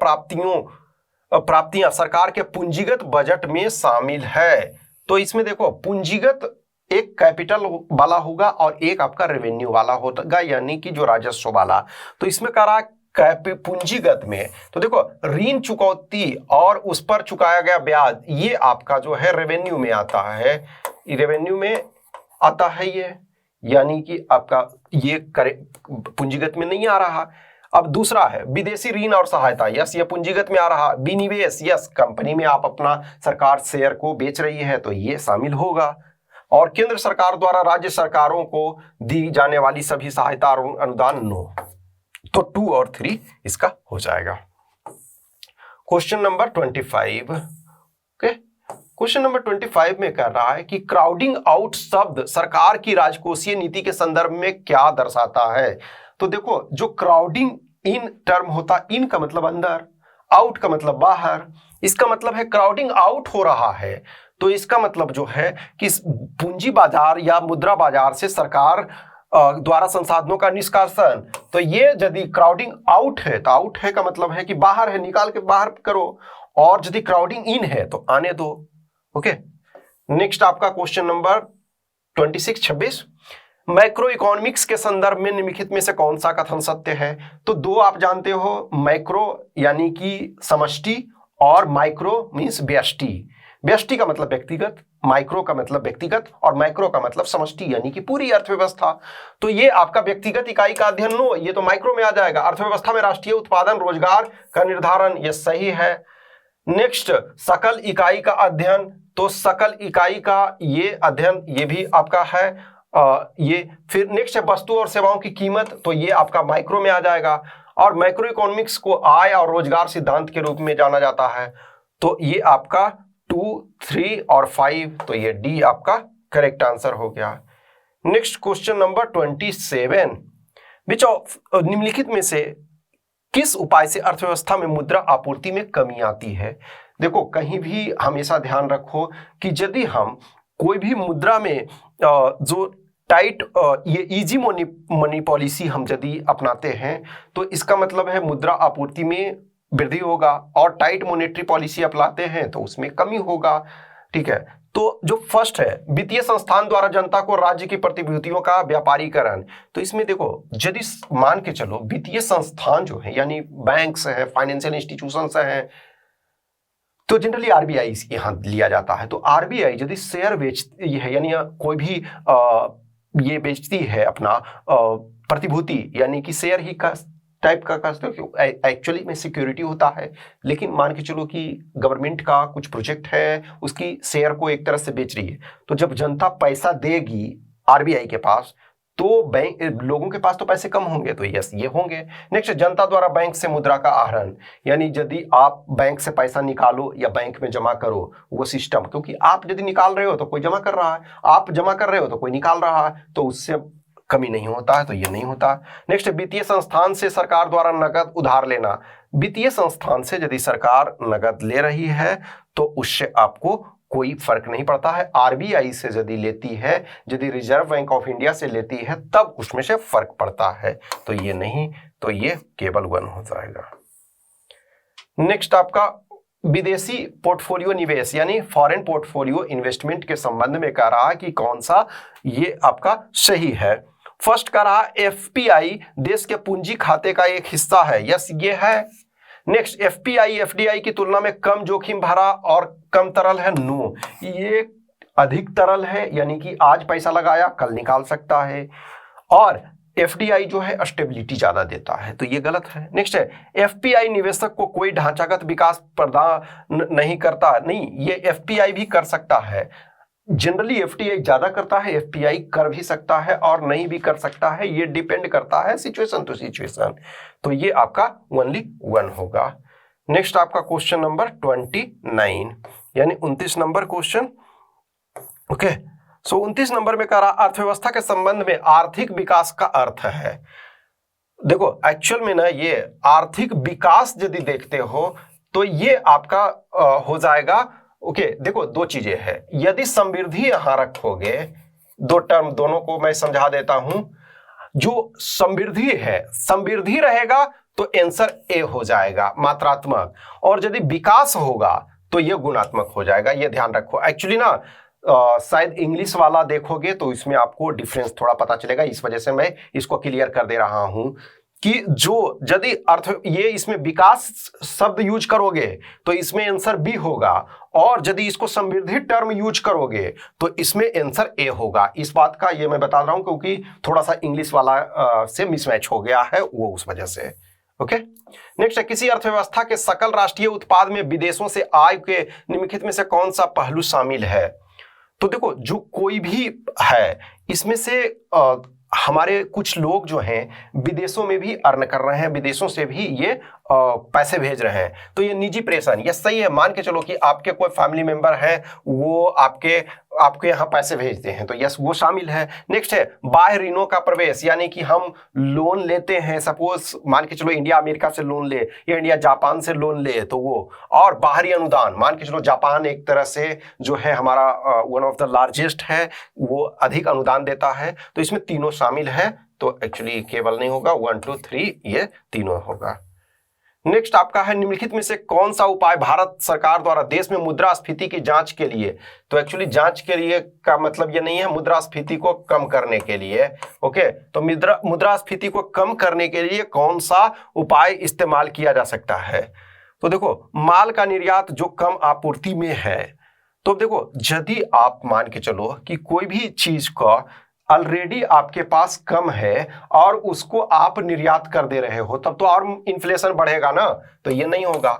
प्राप्तियां सरकार के पूंजीगत बजट में शामिल है। तो इसमें देखो, पूंजीगत एक कैपिटल वाला होगा और एक आपका रेवेन्यू वाला होगा, यानी कि जो राजस्व वाला। तो इसमें कह रहा है पूंजीगत में, तो देखो ऋण चुकौती और उस पर चुकाया गया ब्याज, ये आपका जो है रेवेन्यू में आता है, रेवेन्यू में आता है ये, यानी कि आपका ये पूंजीगत में नहीं आ रहा। अब दूसरा है विदेशी ऋण और सहायता, यस ये पूंजीगत में आ रहा। विनिवेश, यस कंपनी में आप अपना सरकार शेयर को बेच रही है तो ये शामिल होगा। और केंद्र सरकार द्वारा राज्य सरकारों को दी जाने वाली सभी सहायता और अनुदान, नो। तो 2 और 3 इसका हो जाएगा। Question number 25, okay, question number 25 में कह रहा है कि क्राउडिंग आउट शब्द सरकार की राजकोषीय नीति के संदर्भ में क्या दर्शाता है। तो देखो, जो क्राउडिंग इन टर्म होता, इन का मतलब अंदर, आउट का मतलब बाहर, इसका मतलब है क्राउडिंग आउट हो रहा है। तो इसका मतलब जो है कि पूंजी बाजार या मुद्रा बाजार से सरकार द्वारा संसाधनों का निष्कासन, तो ये यदि क्राउडिंग आउट है तो आउट है का मतलब है कि बाहर है, निकाल के बाहर करो, और यदि क्राउडिंग इन है तो आने दो। ओके, नेक्स्ट आपका क्वेश्चन नंबर 26 मैक्रो इकोनॉमिक्स के संदर्भ में निम्नलिखित में से कौन सा कथन सत्य है। तो 2 आप जानते हो, मैक्रो यानी कि समष्टि और माइक्रो मीन्स व्यष्टि। व्यष्टि का मतलब व्यक्तिगत, माइक्रो का मतलब व्यक्तिगत और माइक्रो का मतलब समष्टि यानी कि पूरी अर्थव्यवस्था। तो ये आपका व्यक्तिगत इकाई का अध्ययन नो, ये तो माइक्रो में आ जाएगा। अर्थव्यवस्था में राष्ट्रीय उत्पादन रोजगार का निर्धारण, ये सही है। नेक्स्ट सकल इकाई का अध्ययन, तो सकल इकाई का ये अध्ययन ये भी आपका है। ये फिर नेक्स्ट है वस्तु और सेवाओं की कीमत, तो ये आपका माइक्रो में आ जाएगा। और मैक्रो इकोनॉमिक्स को आय और रोजगार सिद्धांत के रूप में जाना जाता है, तो ये आपका 2, 3 और 5, तो ये डी आपका करेक्ट आंसर हो गया। Next question number 27, which of निम्नलिखित में से किस उपाय से अर्थव्यवस्था में मुद्रा आपूर्ति में कमी आती है? देखो, कहीं भी हमेशा ध्यान रखो कि यदि हम कोई भी मुद्रा में जो टाइट ये इजी मनी पॉलिसी हम यदि अपनाते हैं तो इसका मतलब है मुद्रा आपूर्ति में वृद्धि होगा, और टाइट मॉनेटरी पॉलिसी अपनाते हैं तो उसमें कमी होगा। ठीक है, तो जो फर्स्ट है वित्तीय संस्थान द्वारा जनता को राज्य की प्रतिभूतियों का व्यापारीकरण, तो इसमें देखो यदि मान के चलो वित्तीय संस्थान जो है यानी बैंक्स हैं, फाइनेंशियल इंस्टीट्यूशंस हैं, तो जनरली आरबीआई यहाँ लिया जाता है। तो आरबीआई यदि शेयर बेचती है यानी कोई भी ये बेचती है अपना प्रतिभूति यानी कि शेयर ही का टाइप का एक्चुअली में सिक्योरिटी होता है, लेकिन मान के चलो कि गवर्नमेंट का कुछ प्रोजेक्ट है, उसकी शेयर को एक तरह से बेच रही है, तो जब जनता पैसा देगी आरबीआई के पास तो बैंक लोगों के पास तो पैसे कम होंगे, तो यस ये होंगे। नेक्स्ट, जनता द्वारा बैंक से मुद्रा का आहरण, यानी यदि आप बैंक से पैसा निकालो या बैंक में जमा करो, वो सिस्टम, क्योंकि आप यदि निकाल रहे हो तो कोई जमा कर रहा है, आप जमा कर रहे हो तो कोई निकाल रहा है, तो उससे कमी नहीं होता है, तो ये नहीं होता। नेक्स्ट, वित्तीय संस्थान से सरकार द्वारा नगद उधार लेना, वित्तीय संस्थान से यदि सरकार नगद ले रही है तो उससे आपको कोई फर्क नहीं पड़ता है। आरबीआई से यदि लेती है, यदि रिजर्व बैंक ऑफ इंडिया से लेती है, तब उसमें से फर्क पड़ता है, तो ये नहीं, तो ये केवल 1 हो जाएगा। नेक्स्ट आपका विदेशी पोर्टफोलियो निवेश यानी फॉरेन पोर्टफोलियो इन्वेस्टमेंट के संबंध में कह रहा है कि कौन सा ये आपका सही है। फर्स्ट कह रहा एफपीआई देश के पूंजी खाते का एक हिस्सा है, यस ये है। नेक्स्ट, एफपीआई एफडीआई की तुलना में कम जोखिम भरा और कम तरल है, नो, ये अधिक तरल है, यानी कि आज पैसा लगाया कल निकाल सकता है, और एफडीआई जो है स्टेबिलिटी ज्यादा देता है, तो ये गलत है। नेक्स्ट है, एफपीआई निवेशक को कोई ढांचागत विकास प्रदान नहीं करता, नहीं, ये एफपीआई भी कर सकता है। जनरली एफडीआई ज्यादा करता है, एफपीआई कर भी सकता है और नहीं भी कर सकता है, ये डिपेंड करता है सिचुएशन टू सिचुएशन, तो ये आपका ओनली 1 होगा। नेक्स्ट आपका क्वेश्चन नंबर 29 यानी 29 नंबर क्वेश्चन। ओके, सो 29 नंबर में कह रहा अर्थव्यवस्था के संबंध में आर्थिक विकास का अर्थ है। देखो एक्चुअल में ना ये आर्थिक विकास यदि देखते हो तो ये आपका हो जाएगा। ओके, देखो 2 चीजें हैं, यदि समृद्धि यहां रखोगे, 2 टर्म दोनों को मैं समझा देता हूं। जो समृद्धि है, समृद्धि रहेगा तो आंसर ए हो जाएगा मात्रात्मक, और यदि विकास होगा तो ये गुणात्मक हो जाएगा, ये ध्यान रखो। एक्चुअली ना शायद इंग्लिश वाला देखोगे तो इसमें आपको डिफरेंस थोड़ा पता चलेगा, इस वजह से मैं इसको क्लियर कर दे रहा हूं कि जो यदि अर्थ ये इसमें विकास शब्द यूज करोगे तो इसमें आंसर बी होगा, और यदि इसको समृद्धि टर्म यूज करोगे तो इसमें आंसर ए होगा। इस बात का ये मैं बता रहा हूं क्योंकि थोड़ा सा इंग्लिश वाला से मिसमैच हो गया है, वो उस वजह से। ओके, नेक्स्ट है, किसी अर्थव्यवस्था के सकल राष्ट्रीय उत्पाद में विदेशों से आय के निम्नलिखित में से कौन सा पहलू शामिल है? तो देखो जो कोई भी है इसमें से हमारे कुछ लोग जो हैं विदेशों में भी अर्न कर रहे हैं, विदेशों से भी ये पैसे भेज रहे हैं, तो ये निजी प्रेषण ये सही है। मान के चलो कि आपके कोई फैमिली मेंबर है, वो आपके यहाँ पैसे भेजते हैं, तो यस वो शामिल है। नेक्स्ट है, बाह्य ऋणों का प्रवेश, यानी कि हम लोन लेते हैं, सपोज मान के चलो इंडिया अमेरिका से लोन ले या इंडिया जापान से लोन ले, तो वो, और बाहरी अनुदान, मान के चलो जापान एक तरह से जो है हमारा वन ऑफ द लार्जेस्ट है, वो अधिक अनुदान देता है, तो इसमें तीनों शामिल है, तो एक्चुअली केवल नहीं होगा, 1 2 3 ये तीनों होगा। नेक्स्ट आपका है, निम्नलिखित में से कौन सा उपाय भारत सरकार द्वारा देश में मुद्रास्फीति की जांच के लिए, तो एक्चुअली जांच के लिए का मतलब ये नहीं है, मुद्रास्फीति को कम करने के लिए। ओके, तो मुद्रास्फीति को कम करने के लिए कौन सा उपाय इस्तेमाल किया जा सकता है? तो देखो माल का निर्यात जो कम आपूर्ति में है, तो देखो यदि आप मान के चलो कि कोई भी चीज का ऑलरेडी आपके पास कम है और उसको आप निर्यात कर दे रहे हो, तब तो और इन्फ्लेशन बढ़ेगा ना, तो ये नहीं होगा।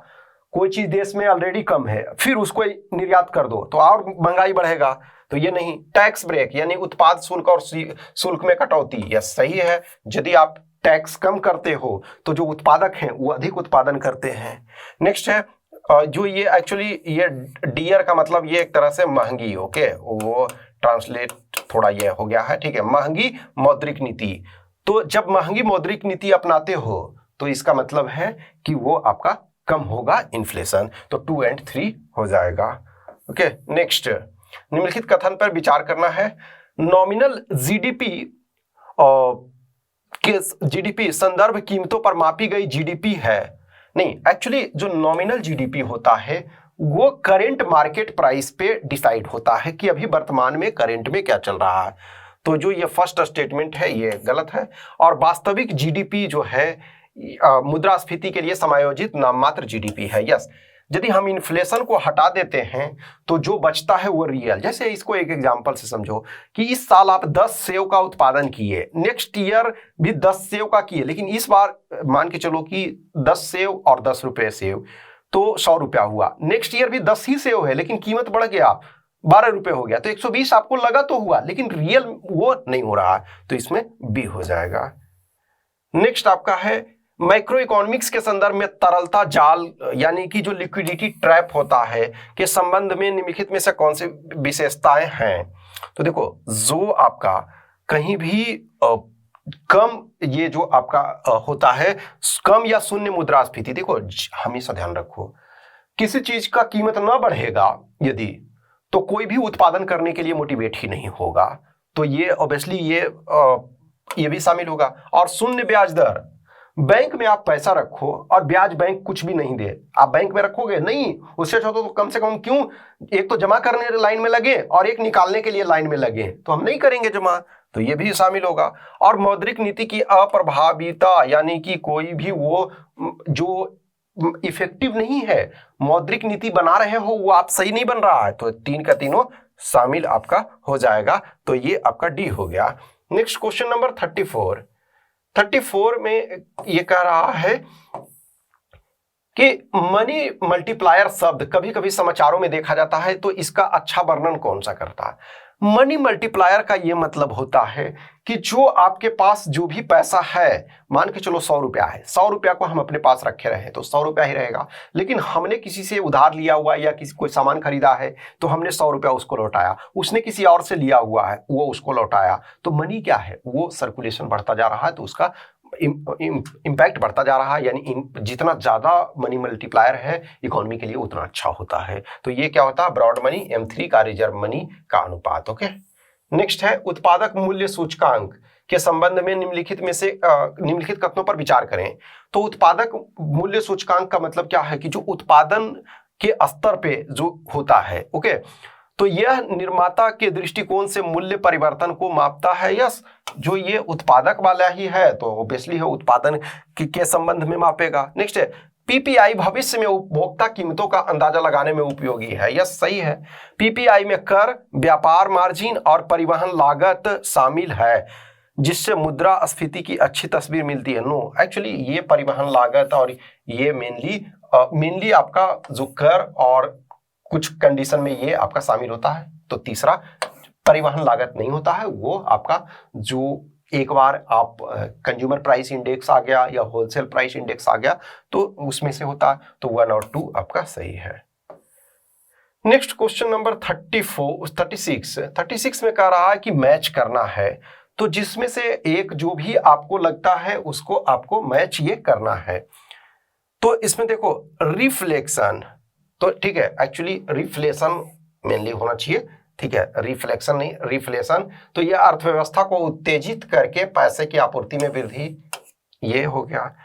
कोई चीज देश में ऑलरेडी कम है फिर उसको निर्यात कर दो तो और महंगाई बढ़ेगा, तो ये नहीं। टैक्स ब्रेक यानी उत्पाद शुल्क और शुल्क में कटौती, यह सही है। यदि आप टैक्स कम करते हो तो जो उत्पादक हैं वो अधिक उत्पादन करते हैं। नेक्स्ट है, जो ये एक्चुअली ये डियर का मतलब ये एक तरह से महंगी, ओके, वो ट्रांसलेट थोड़ा ये हो गया है, ठीक है, महंगी मौद्रिक नीति। तो जब महंगी मौद्रिक नीति अपनाते हो तो इसका मतलब है कि वो आपका कम होगा इन्फ्लेशन, तो 2 और 3 हो जाएगा। ओके, नेक्स्ट, निम्नलिखित कथन पर विचार करना है। नॉमिनल जीडीपी संदर्भ कीमतों पर मापी गई जीडीपी है। नहीं, एक्चुअली जो नॉमिनल जीडीपी होता है वो करेंट मार्केट प्राइस पे डिसाइड होता है कि अभी वर्तमान में करेंट में क्या चल रहा है। तो जो ये फर्स्ट स्टेटमेंट है ये गलत है। और वास्तविक जीडीपी जो है मुद्रास्फीति के लिए समायोजित नाममात्र जीडीपी है। यस, यदि हम इन्फ्लेशन को हटा देते हैं तो जो बचता है वो रियल। जैसे इसको एक एग्जांपल से समझो कि इस साल आप 10 सेव का उत्पादन किए, नेक्स्ट ईयर भी 10 सेव का किए, लेकिन इस बार मान के चलो कि 10 सेव और 10 रुपए सेव, तो 100 रुपया हुआ। नेक्स्ट ईयर भी 10 ही सेव है लेकिन कीमत बढ़ गया, 12 रुपए हो गया, तो 120 आपको लगा तो हुआ, लेकिन रियल वो नहीं हो रहा, तो इसमें बी हो जाएगा। नेक्स्ट आपका है माइक्रो इकोनॉमिक्स के संदर्भ में तरलता जाल यानी कि जो लिक्विडिटी ट्रैप होता है के संबंध में निम्नलिखित में से कौन सी विशेषताएं हैं। तो देखो, जो आपका कहीं भी कम ये जो आपका होता है कम या शून्य मुद्रास्फीति, देखो हमेशा ध्यान रखो, किसी चीज का कीमत ना बढ़ेगा यदि, तो कोई भी उत्पादन करने के लिए मोटिवेट ही नहीं होगा, तो ये ऑब्वियसली ये भी शामिल होगा। और शून्य ब्याज दर, बैंक में आप पैसा रखो और ब्याज बैंक कुछ भी नहीं दे, आप बैंक में रखोगे नहीं, उससे अच्छा तो कम से कम क्यों एक तो जमा करने लाइन में लगे और एक निकालने के लिए लाइन में लगे, तो हम नहीं करेंगे जमा, तो ये भी शामिल होगा। और मौद्रिक नीति की अप्रभाविता यानी कि कोई भी वो जो इफेक्टिव नहीं है, मौद्रिक नीति बना रहे हो वो आप सही नहीं बन रहा है, तो 3 का तीनों शामिल आपका हो जाएगा, तो ये आपका डी हो गया। नेक्स्ट क्वेश्चन नंबर 34 में ये कह रहा है कि मनी मल्टीप्लायर शब्द कभी कभी समाचारों में देखा जाता है, तो इसका अच्छा वर्णन कौन सा करता है। मनी मल्टीप्लायर का ये मतलब होता है कि जो आपके पास जो भी पैसा है, मान के चलो 100 रुपया है, 100 रुपया को हम अपने पास रखे रहे तो 100 रुपया ही रहेगा, लेकिन हमने किसी से उधार लिया हुआ या किसी कोई सामान खरीदा है तो हमने 100 रुपया उसको लौटाया, उसने किसी और से लिया हुआ है वो उसको लौटाया, तो मनी क्या है, वो सर्कुलेशन बढ़ता जा रहा है, तो उसका इम्पैक्ट बढ़ता जा रहा है, यानी जितना ज्यादा मनी मल्टीप्लायर है इकोनॉमी के लिए उतना अच्छा होता है। तो ये क्या होता है, ब्रॉड मनी M3 का रिजर्व मनी का अनुपात। ओके, नेक्स्ट है उत्पादक मूल्य सूचकांक के संबंध में निम्नलिखित कथनों पर विचार करें। तो उत्पादक मूल्य सूचकांक का मतलब क्या है कि जो उत्पादन के स्तर पे जो होता है, ओके, तो यह निर्माता के दृष्टिकोण से मूल्य परिवर्तन को मापता है। यस, जो ये उत्पादक वाला ही है तो ऑब्वियसली है उत्पादन के संबंध में मापेगा। नेक्स्ट है पीपीआई भविष्य में उपभोक्ता कीमतों का अंदाजा लगाने में उपयोगी है। यस, सही है। पीपीआई में कर, व्यापार मार्जिन और परिवहन लागत शामिल है, जिससे मुद्रास्फीति की अच्छी तस्वीर मिलती है। नो, एक्चुअली ये परिवहन लागत और ये मेनली आपका जो कर और कुछ कंडीशन में ये आपका शामिल होता है। तो तीसरा परिवहन लागत नहीं होता है, वो आपका जो एक बार आप कंज्यूमर प्राइस इंडेक्स आ गया या होलसेल प्राइस इंडेक्स आ गया तो उसमें से होता है, तो 1 और 2 आपका सही है। नेक्स्ट क्वेश्चन नंबर 36 में कह रहा है कि मैच करना है, तो जिसमें से एक जो भी आपको लगता है उसको आपको मैच ये करना है। तो इसमें देखो रिफ्लेक्शन, तो ठीक है, एक्चुअली रिफ्लेशन मेनली होना चाहिए, ठीक है, रिफ्लेक्शन नहीं रिफ्लेशन। तो ये अर्थव्यवस्था को उत्तेजित करके पैसे की आपूर्ति में वृद्धि, ये हो गया।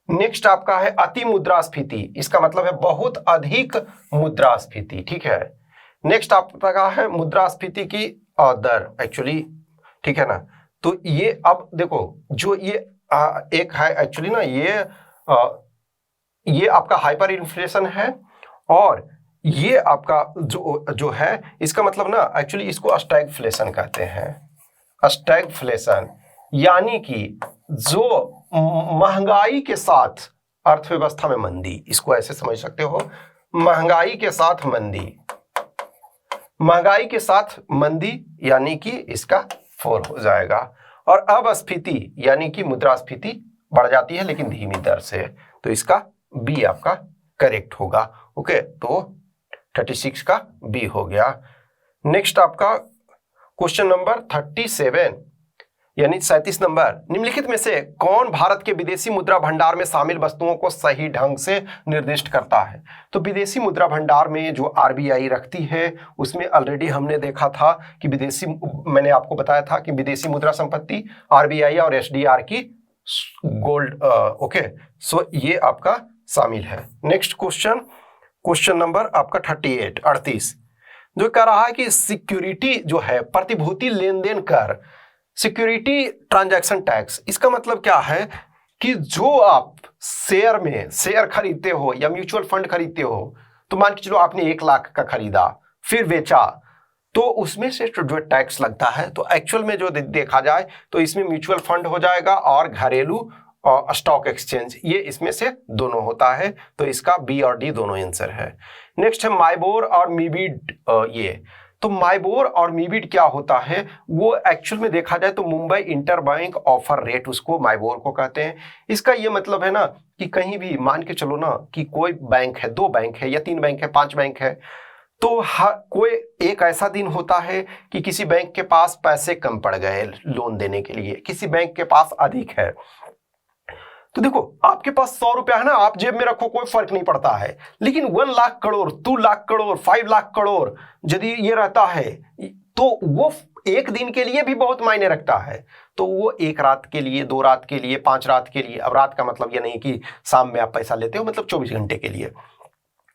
नेक्स्ट आपका है अति मुद्रास्फीति, इसका मतलब है बहुत अधिक मुद्रास्फीति, ठीक है। नेक्स्ट आपका है मुद्रास्फीति की दर, एक्चुअली ठीक है ना। तो ये अब देखो जो ये एक है एक्चुअली ना, ये आपका हाइपर इन्फ्लेशन है, और ये आपका जो है इसका मतलब ना एक्चुअली इसको स्टैगफ्लेशन कहते हैं। स्टैगफ्लेशन यानी कि जो महंगाई के साथ अर्थव्यवस्था में मंदी, इसको ऐसे समझ सकते हो, महंगाई के साथ मंदी, महंगाई के साथ मंदी यानी कि इसका 4 हो जाएगा। और अपस्फीति यानी कि मुद्रास्फीति बढ़ जाती है लेकिन धीमी दर से, तो इसका बी आपका करेक्ट होगा। ओके, तो 36 का बी हो गया। नेक्स्ट आपका क्वेश्चन नंबर 37 यानी 37 नंबर, निम्नलिखित में से कौन भारत के विदेशी मुद्रा भंडार में शामिल वस्तुओं को सही ढंग से निर्दिष्ट करता है? तो विदेशी मुद्रा भंडार में जो आरबीआई रखती है उसमें ऑलरेडी हमने देखा था कि मैंने आपको बताया था कि विदेशी मुद्रा संपत्ति आरबीआई और एसडीआर की गोल्ड, ओके, सो ये आपका शामिल है। नेक्स्ट क्वेश्चन नंबर आपका 38 जो कह रहा है कि सिक्योरिटी जो है प्रतिभूति लेन देन कर, सिक्योरिटी ट्रांजैक्शन टैक्स, इसका मतलब क्या है कि जो आप शेयर खरीदते हो या म्यूचुअल फंड खरीदते हो, तो मान के चलो आपने 1 लाख का खरीदा फिर बेचा, तो उसमें से जो टैक्स लगता है, तो एक्चुअल में जो देखा जाए तो इसमें म्यूचुअल फंड हो जाएगा और घरेलू और स्टॉक एक्सचेंज, ये इसमें से दोनों होता है, तो इसका बी और डी दोनों आंसर है। नेक्स्ट है माइबोर और मीबिड, ये तो माइबोर और मीबिड क्या होता है, वो एक्चुअल में देखा जाए तो मुंबई इंटरबैंक ऑफर रेट, उसको माइबोर को कहते हैं। इसका ये मतलब है ना कि कहीं भी मान के चलो ना कि कोई बैंक है, 2 बैंक है या 3 बैंक है, 5 बैंक है, तो कोई एक ऐसा दिन होता है कि किसी बैंक के पास पैसे कम पड़ गए लोन देने के लिए, किसी बैंक के पास अधिक है। तो देखो आपके पास 100 रुपया है ना, आप जेब में रखो कोई फर्क नहीं पड़ता है, लेकिन 1 लाख करोड़, 2 लाख करोड़, 5 लाख करोड़ यदि ये रहता है तो वो एक दिन के लिए भी बहुत मायने रखता है। तो वो 1 रात के लिए, 2 रात के लिए, 5 रात के लिए, अब रात का मतलब ये नहीं कि शाम में आप पैसा लेते हो, मतलब 24 घंटे के लिए,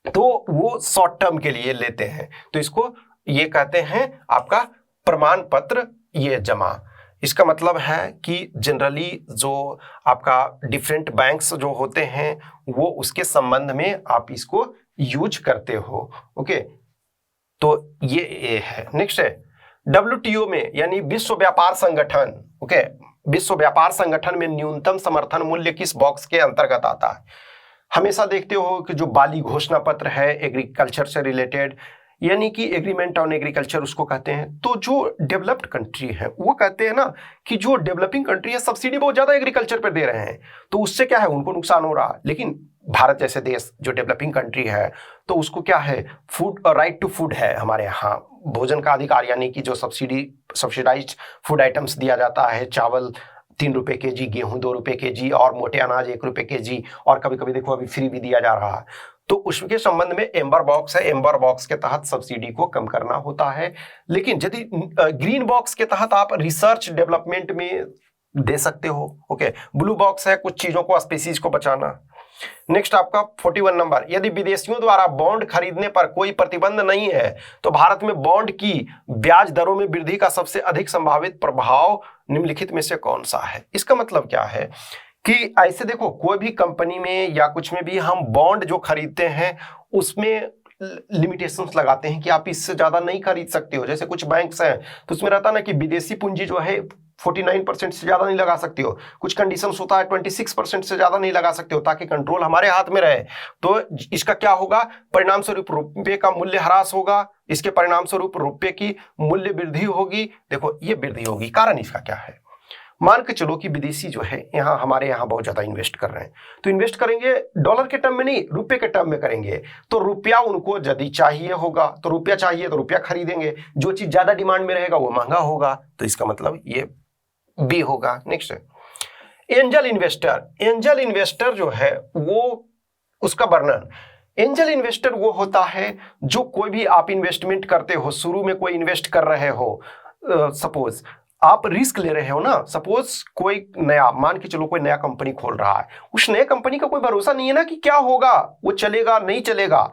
तो वो शॉर्ट टर्म के लिए लेते हैं, तो इसको ये कहते हैं आपका प्रमाण पत्र ये जमा। इसका मतलब है कि जनरली जो आपका डिफरेंट बैंक्स जो होते हैं वो उसके संबंध में आप इसको यूज करते हो। ओके, तो ये है। नेक्स्ट है WTO में यानी विश्व व्यापार संगठन, ओके, विश्व व्यापार संगठन में न्यूनतम समर्थन मूल्य किस बॉक्स के अंतर्गत आता है? हमेशा देखते हो कि जो बाली घोषणा पत्र है एग्रीकल्चर से रिलेटेड, यानी कि एग्रीमेंट ऑन एग्रीकल्चर उसको कहते हैं। तो जो डेवलप्ड कंट्री है वो कहते हैं ना कि जो डेवलपिंग कंट्री है सब्सिडी बहुत ज्यादा एग्रीकल्चर पर दे रहे हैं, तो उससे क्या है, उनको नुकसान हो रहा है। लेकिन भारत जैसे देश जो डेवलपिंग कंट्री है तो उसको क्या है, फूड, राइट टू फूड है हमारे यहाँ, भोजन का अधिकार, यानी कि जो सब्सिडाइज्ड फूड आइटम्स दिया जाता है, चावल 3 रुपए केजी, गेहूं 2 रुपए केजी और मोटे अनाज 1 रुपए केजी, और कभी कभी देखो अभी फ्री भी दिया जा रहा है। तो उसके संबंध में एम्बर बॉक्स है, एम्बर बॉक्स के तहत सब्सिडी को कम करना होता है। लेकिन यदि ग्रीन बॉक्स के तहत आप रिसर्च डेवलपमेंट में दे सकते हो। ओके, ब्लू बॉक्स है कुछ चीजों को, स्पीसीज को बचाना। नेक्स्ट आपका 41 नंबर, यदि विदेशियों द्वारा बॉन्ड खरीदने पर कोई प्रतिबंध नहीं है तो भारत में बॉन्ड की ब्याज दरों में वृद्धि का सबसे अधिक संभावित प्रभाव निम्नलिखित में से कौन सा है? इसका मतलब क्या है कि ऐसे देखो कोई भी कंपनी में या कुछ में भी हम बॉन्ड जो खरीदते हैं उसमें लिमिटेशंस लगाते हैं कि आप इससे ज्यादा नहीं खरीद सकते हो। जैसे कुछ बैंक्स हैं तो उसमें रहता ना कि विदेशी पूंजी जो है 49% से ज्यादा नहीं लगा सकते हो, कुछ कंडीशंस होता है 26% से ज्यादा नहीं लगा सकते हो, ताकि कंट्रोल हमारे हाथ में रहे। तो इसका क्या होगा, परिणाम स्वरूप रुपये का मूल्य ह्रास होगा, इसके परिणाम स्वरूप रुपये की मूल्य वृद्धि होगी। देखो ये वृद्धि होगी, कारण इसका क्या है, मान के चलो कि विदेशी जो है यहाँ हमारे यहाँ बहुत ज्यादा इन्वेस्ट कर रहे हैं, तो इन्वेस्ट करेंगे डॉलर के टर्म में नहीं, रुपये के टर्म में करेंगे। तो रुपया उनको यदि चाहिए होगा तो रुपया चाहिए तो रुपया खरीदेंगे, जो चीज ज्यादा डिमांड में रहेगा वो महंगा होगा, तो इसका मतलब ये बी होगा। नेक्स्ट है एंजल इन्वेस्टर। एंजल इन्वेस्टर जो है वो उसका वर्णन, एंजल इन्वेस्टर वो होता है जो कोई भी आप इन्वेस्टमेंट करते हो, शुरू में कोई इन्वेस्ट कर रहे हो, सपोज आप रिस्क ले रहे हो ना, सपोज कोई नया, मान के चलो कोई नया कंपनी खोल रहा है, उस नए कंपनी का कोई भरोसा नहीं है ना कि क्या होगा, वो चलेगा नहीं चलेगा,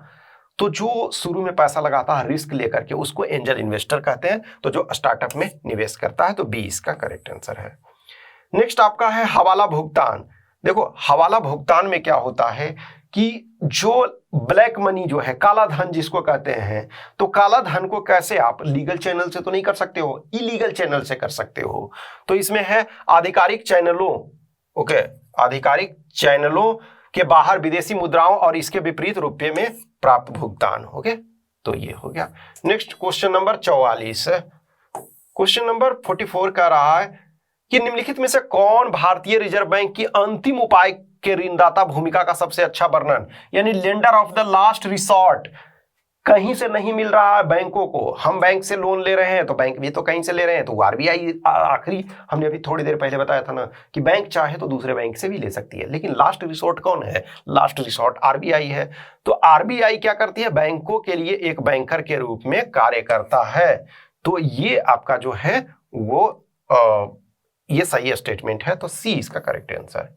तो जो शुरू में पैसा लगाता है रिस्क लेकर के उसको एंजल इन्वेस्टर कहते हैं। तो जो स्टार्टअप में निवेश करता है, तो बी इसका करेक्ट आंसर है। नेक्स्ट आपका है हवाला भुगतान। देखो हवाला भुगतान में क्या होता है कि जो ब्लैक मनी जो है, काला धन जिसको कहते हैं, तो काला धन को कैसे आप लीगल चैनल से तो नहीं कर सकते हो, इलीगल चैनल से कर सकते हो। तो इसमें है आधिकारिक चैनलों, ओके, आधिकारिक चैनलों के बाहर विदेशी मुद्राओं और इसके विपरीत रुपये में प्राप्त भुगतान। ओके, तो ये हो गया। Next question number 44, question number 44 कह रहा है कि निम्नलिखित में से कौन भारतीय रिजर्व बैंक की अंतिम उपाय के ऋणदाता भूमिका का सबसे अच्छा वर्णन, यानी lender of the last resort. कहीं से नहीं मिल रहा है बैंकों को, हम बैंक से लोन ले रहे हैं तो बैंक भी तो कहीं से ले रहे हैं, तो आरबीआई आखिरी हमने अभी थोड़ी देर पहले बताया था ना कि बैंक चाहे तो दूसरे बैंक से भी ले सकती है, लेकिन लास्ट रिसोर्ट कौन है? लास्ट रिसोर्ट आरबीआई है। तो आरबीआई क्या करती है? बैंकों के लिए एक बैंकर के रूप में कार्य करता है। तो ये आपका जो है वो ये सही स्टेटमेंट है, तो सी इसका करेक्ट आंसर।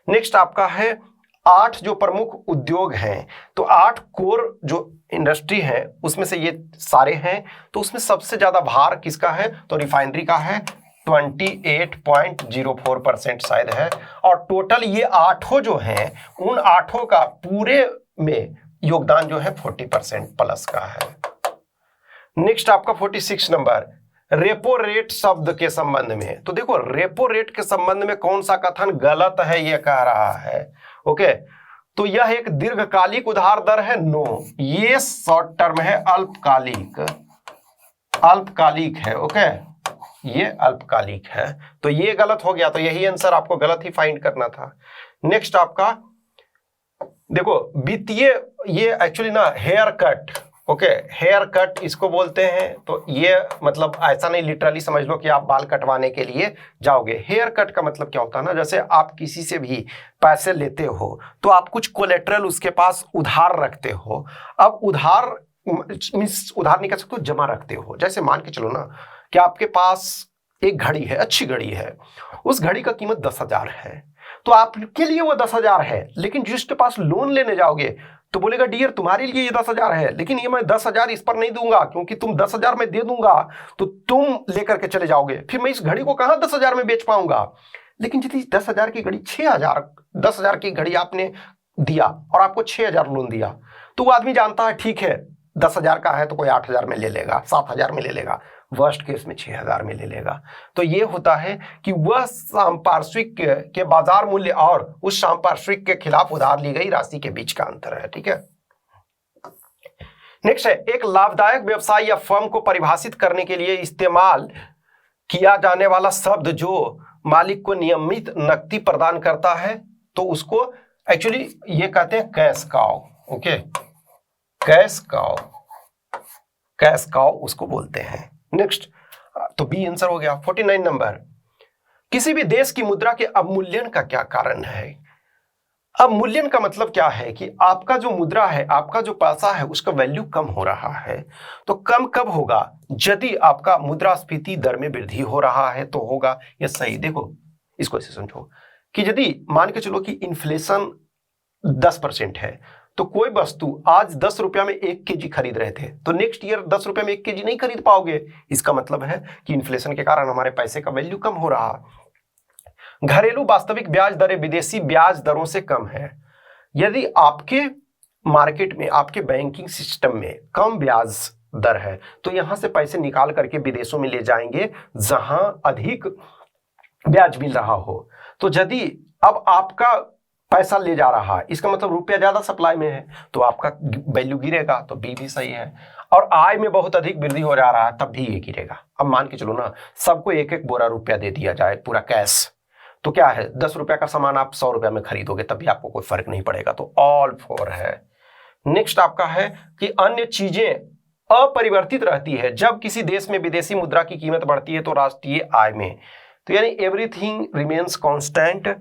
नेक्स्ट आपका है 8 जो प्रमुख उद्योग हैं, तो 8 कोर जो इंडस्ट्री है उसमें से ये सारे हैं, तो उसमें सबसे ज्यादा भार किसका है? तो रिफाइनरी का है, 28.04% शायद है। और टोटल ये 8 जो हैं, उन 8 का पूरे में योगदान जो है 40% प्लस का है। नेक्स्ट आपका 46 नंबर, रेपो रेट शब्द के संबंध में। तो देखो रेपो रेट के संबंध में कौन सा कथन गलत है ये कह रहा है। ओके, तो यह एक दीर्घकालिक उधार दर है? नो, ये शॉर्ट टर्म है, अल्पकालिक, अल्पकालिक है। ओके, ये अल्पकालिक है, तो ये गलत हो गया, तो यही आंसर आपको गलत ही फाइंड करना था। नेक्स्ट आपका देखो वित्तीय, ये एक्चुअली ना hair cut, okay, hair cut इसको बोलते हैं। तो ये मतलब ऐसा नहीं लिटरली समझ लो कि आप बाल कटवाने के लिए जाओगे। हेयर कट का मतलब क्या होता है ना, जैसे आप किसी से भी पैसे लेते हो तो आप कुछ कोलेट्रल उसके पास उधार रखते हो। अब उधार मींस उधार नहीं कह सकते, जमा रखते हो। जैसे मान के चलो ना कि आपके पास एक घड़ी है, अच्छी घड़ी है, उस घड़ी का कीमत 10,000 है, तो आपके लिए वो 10,000 है, लेकिन जिसके पास लोन लेने जाओगे तो बोलेगा डियर तुम्हारे लिए ये 10,000 है, लेकिन ये मैं 10,000 इस पर नहीं दूंगा, क्योंकि तुम 10,000 में दे दूंगा तो तुम लेकर के चले जाओगे, फिर मैं इस घड़ी को कहां 10,000 में बेच पाऊंगा। लेकिन यदि 10,000 की घड़ी 6,000, 10,000 की घड़ी आपने दिया और आपको 6,000 लोन दिया, तो वो आदमी जानता है ठीक है 10,000 का है तो कोई 8,000 में ले लेगा, 7,000 में ले लेगा, वर्स्ट केस में 6,000 में ले लेगा। तो ये होता है कि वह संपार्श्विक के बाजार मूल्य और उस संपार्श्विक के खिलाफ उधार ली गई राशि के बीच का अंतर है। ठीक है, नेक्स्ट है एक लाभदायक व्यवसाय या फर्म को परिभाषित करने के लिए इस्तेमाल किया जाने वाला शब्द जो मालिक को नियमित नकदी प्रदान करता है, तो उसको एक्चुअली ये कहते हैं cash cow. Okay, cash cow, cash cow उसको बोलते हैं। नेक्स्ट, तो बी आंसर हो गया। 49 नंबर, किसी भी देश की मुद्रा के अवमूल्यन का क्या कारण है? अवमूल्यन का मतलब क्या है कि आपका जो मुद्रा है, आपका जो पैसा है, उसका वैल्यू कम हो रहा है। तो कम कब होगा? यदि आपका मुद्रास्फीति दर में वृद्धि हो रहा है तो होगा। ये सही, देखो इसको ऐसे समझो कि यदि मान के चलो कि इन्फ्लेशन 10% है, तो कोई वस्तु आज 10 रुपया में 1 केजी खरीद रहे थे, तो नेक्स्ट ईयर 10 रुपया में 1 केजी नहीं खरीद पाओगे। इसका मतलब है कि इन्फ्लेशन के कारण हमारे पैसे का वैल्यू कम हो रहा। घरेलू वास्तविक ब्याज दरें विदेशी ब्याज दरों से कम है। यदि आपके मार्केट में, आपके बैंकिंग सिस्टम में कम ब्याज दर है, तो यहां से पैसे निकाल करके विदेशों में ले जाएंगे जहां अधिक ब्याज मिल रहा हो। तो यदि अब आपका पैसा ले जा रहा है, इसका मतलब रुपया ज्यादा सप्लाई में है, तो आपका वैल्यू गिरेगा, तो बी भी सही है। और आय में बहुत अधिक वृद्धि हो जा रहा है, तब भी ये गिरेगा। अब मान के चलो ना सबको 1-1 बोरा रुपया दे दिया जाए पूरा कैश, तो क्या है 10 रुपया का सामान आप 100 रुपया में खरीदोगे, तब भी आपको कोई फर्क नहीं पड़ेगा। तो ऑल 4 है। नेक्स्ट आपका है कि अन्य चीजें अपरिवर्तित रहती है जब किसी देश में विदेशी मुद्रा की कीमत बढ़ती है तो राष्ट्रीय आय में, तो यानी एवरीथिंग रिमेन्स कांस्टेंट।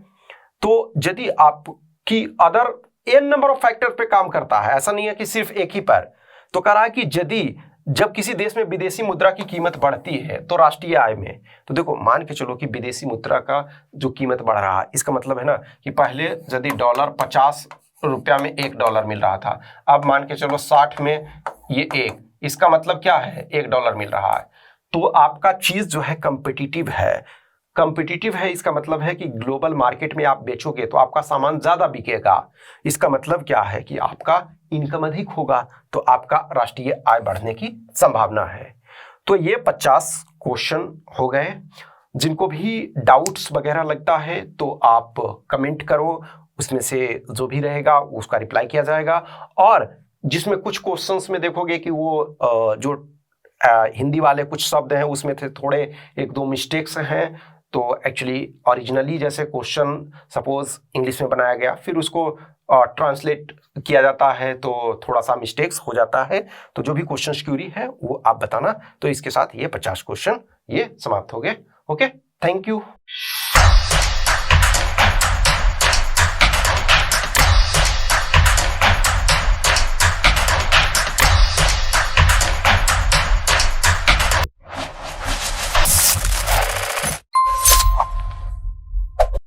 तो यदि आपकी other N number of factor पे काम करता है, ऐसा नहीं है कि सिर्फ एक ही पर, तो कह रहा है कि यदि जब किसी देश में विदेशी मुद्रा की कीमत बढ़ती है तो राष्ट्रीय आय में, तो देखो मान के चलो कि विदेशी मुद्रा का जो कीमत बढ़ रहा है, इसका मतलब है ना कि पहले यदि डॉलर 50 रुपया में $1 मिल रहा था, अब मान के चलो 60 में ये 1, इसका मतलब क्या है $1 मिल रहा है। तो आपका चीज जो है कॉम्पिटिटिव है। कॉम्पिटिटिव है इसका मतलब है कि ग्लोबल मार्केट में आप बेचोगे तो आपका सामान ज्यादा बिकेगा। इसका मतलब क्या है कि आपका इनकम अधिक होगा, तो आपका राष्ट्रीय आय बढ़ने की संभावना है। तो ये 50 क्वेश्चन हो गए। जिनको भी डाउट्स वगैरह लगता है तो आप कमेंट करो, उसमें से जो भी रहेगा उसका रिप्लाई किया जाएगा। और जिसमें कुछ क्वेश्चंस में देखोगे कि वो जो हिंदी वाले कुछ शब्द हैं उसमें थे थोड़े 1-2 मिस्टेक्स हैं, तो एक्चुअली ओरिजिनली जैसे क्वेश्चन सपोज इंग्लिश में बनाया गया, फिर उसको ट्रांसलेट किया जाता है तो थोड़ा सा मिस्टेक्स हो जाता है। तो जो भी क्वेश्चन क्यूरी है वो आप बताना। तो इसके साथ ये 50 क्वेश्चन ये समाप्त हो गए। Okay, thank you.